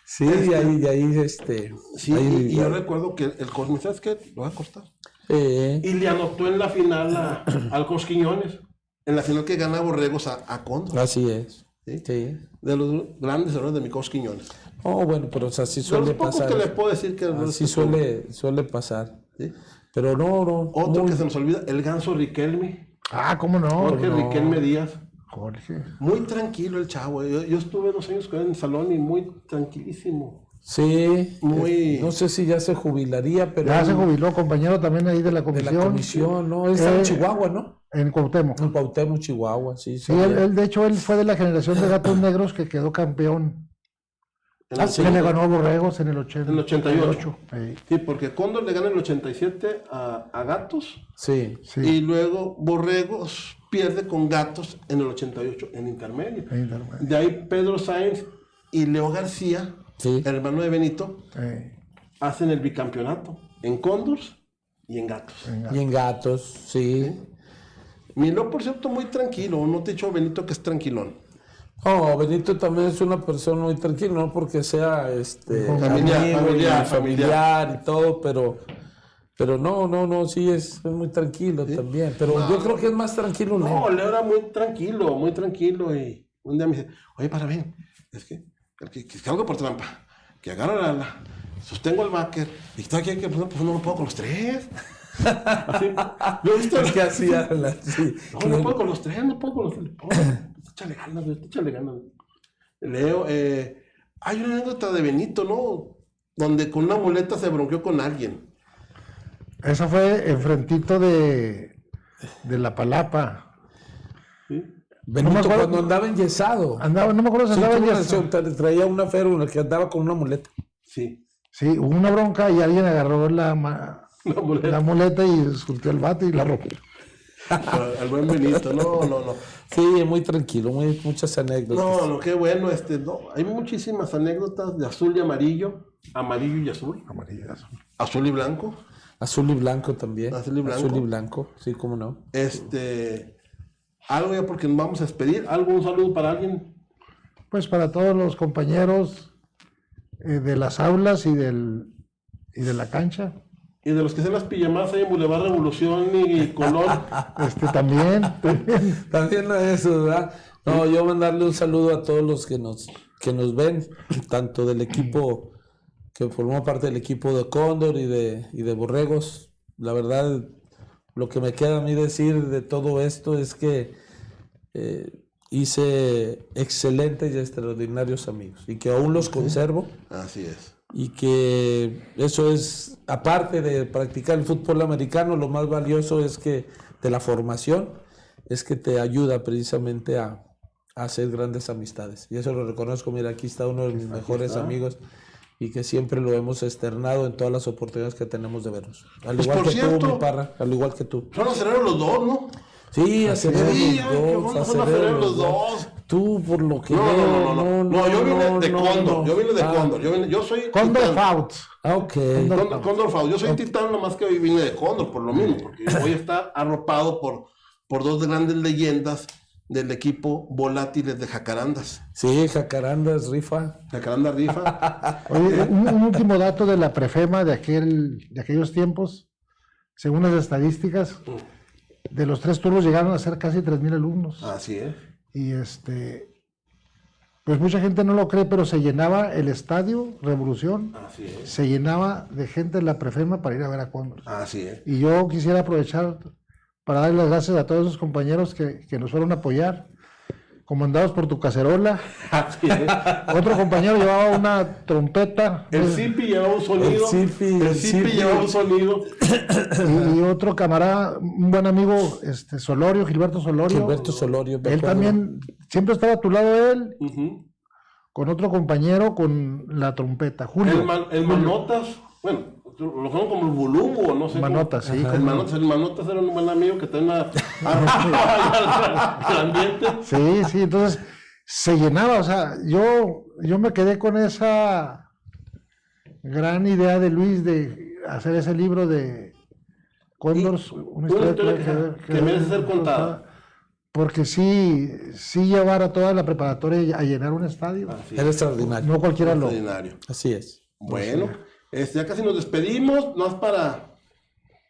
Sí, y ahí Sí, ahí, y yo recuerdo que el Cosme, ¿sabes qué? Lo va a cortar. Y le anotó en la final al Cosquiñones. En la final que gana Borregos a Condor. así es. ¿Sí? Sí. De los grandes errores de mi Cosquiñones. Bueno, pero así De suele los pocos pasar. que les puedo decir que... Así suele pasar. ¿Sí? Pero no. Otro que se nos olvida, el Ganso Riquelme. Ah, ¿cómo no? Jorge Riquelme Díaz. Jorge. Muy tranquilo el chavo. Yo estuve 2 años con él en el salón y muy tranquilísimo. Sí. Muy... No sé si ya se jubilaría, pero... Ya se jubiló, compañero también ahí de la De comisión. la comisión, ¿no? Está en Chihuahua, ¿no? En Cuauhtémoc. En Cuauhtémoc, Chihuahua, sí. Sí, él, de hecho, él fue de la generación de Gatos Negros que quedó campeón. sí. Que le ganó a Borregos en el 80. En el 88. Sí. Sí, porque Cóndor le gana en el 87 a Gatos. Sí. Sí. Y luego Borregos pierde con Gatos en el 88 en intermedio. En intermedio. De ahí Pedro Sáenz y Leo García, Sí. el hermano de Benito, Sí. hacen el bicampeonato en Cóndors y en Gatos. Y en Gatos, sí. Miló, por cierto, muy tranquilo. No te he dicho Benito que es tranquilón. Benito también es una persona muy tranquila, no porque sea familiar y todo, pero no, sí es muy tranquilo también. Pero yo creo que es más tranquilo. No, Leo era muy tranquilo. Y un día me dice, oye, para bien, es que algo por trampa, que agarra sostengo el backer, y está aquí que pues no lo puedo con los 3. Así, ¿lo viste? Es que hacía sí. No puedo con los 3. Échale ganas. Leo, hay una anécdota de Benito, ¿no? Donde con una muleta se bronqueó con alguien. Eso fue enfrentito de la Palapa. ¿Sí? Benito No me acuerdo. cuando andaba enyesado. No me acuerdo si andaba en Sí, traía una ferro que andaba con una muleta. Sí. Sí, hubo una bronca y alguien agarró la muleta y surtió el bate y la rompió. El buen Benito, no. Sí, muy tranquilo, muchas anécdotas. No, qué bueno, hay muchísimas anécdotas de azul y amarillo y azul. Amarillo y azul. Azul y blanco. Azul y blanco también. Azul y blanco. Azul y blanco, sí, cómo no. Algo ya porque nos vamos a despedir. ¿Un saludo para alguien? Pues para todos los compañeros de las aulas y de la cancha. Y de los que hacen las pijamadas ahí en Boulevard Revolución y Colón. También. También eso, ¿verdad? No, yo mandarle un saludo a todos los que nos ven, tanto del equipo que formó parte del equipo de Cóndor y de Borregos. La verdad, lo que me queda a mí decir de todo esto es que hice excelentes y extraordinarios amigos y que aún los conservo. Así es. Y que eso es, aparte de practicar el fútbol americano, lo más valioso es que de la formación, es que te ayuda precisamente a hacer grandes amistades. Y eso lo reconozco, mira, aquí está uno de mis mejores amigos y que siempre lo hemos externado en todas las oportunidades que tenemos de vernos. Al Pues igual por que cierto, tú, mi Parra, al igual que tú. Son aceleros los dos, ¿no? Sí, acelero Sí, los dos, son aceleros los dos. Tú, por lo que No, veo, no, yo vine de Cóndor, no. yo vine de Cóndor, yo soy Condor Titán. Fouts. Ah, ok. Cóndor Faust, yo soy Titán, nomás que hoy vine de Cóndor, por lo mismo, porque hoy está arropado por dos grandes leyendas del equipo Volátiles de Jacarandas. Sí, Jacarandas, rifa. Jacaranda rifa. Oye, un último dato de la Prefema de aquellos tiempos, según las estadísticas, de los 3 turnos llegaron a ser casi 3,000 alumnos. Así es. Y pues mucha gente no lo cree, pero se llenaba el estadio Revolución, Así es. se llenaba de gente en la Prefema para ir a ver a Cóndor. Así es. Y yo quisiera aprovechar para darle las gracias a todos esos compañeros que nos fueron a apoyar, comandados por tu cacerola. Así es. Otro compañero llevaba una trompeta. El Zipi llevaba un sonido. El Zipi llevaba un sonido. Y otro camarada, un buen amigo, Solorio, Gilberto Solorio. Gilberto Solorio. me Él acuerdo. también, siempre estaba a tu lado él, Ujú. con otro compañero con la trompeta, Julio. El Manotas, bueno, lo conozco como el Bulungo, no sé. Manotas, cómo. sí. El Manotas era un buen amigo que tenía al ambiente. Sí, entonces se llenaba, o sea, yo me quedé con esa gran idea de Luis de hacer ese libro de Cóndors, una historia que merece ser contada. Porque sí llevar a toda la preparatoria a llenar un estadio. Así Era extraordinario. No cualquiera lo. extraordinario. Así es. Bueno, ya casi nos despedimos, más para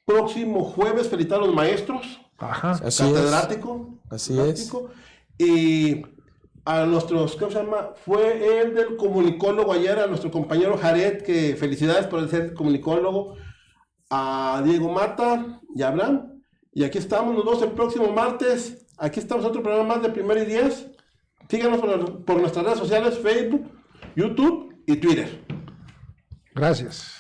próximo jueves felicitar a los maestros, Ajá. Así catedrático. Así catedrático, y a nuestros, ¿cómo se llama? Fue el del comunicólogo ayer, a nuestro compañero Jared, que felicidades por el ser comunicólogo, a Diego Mata y a Abraham. Y aquí estamos, nos vemos el próximo martes. Aquí estamos otro programa más de Primero y 10. Síganos por nuestras redes sociales, Facebook, YouTube y Twitter. Gracias.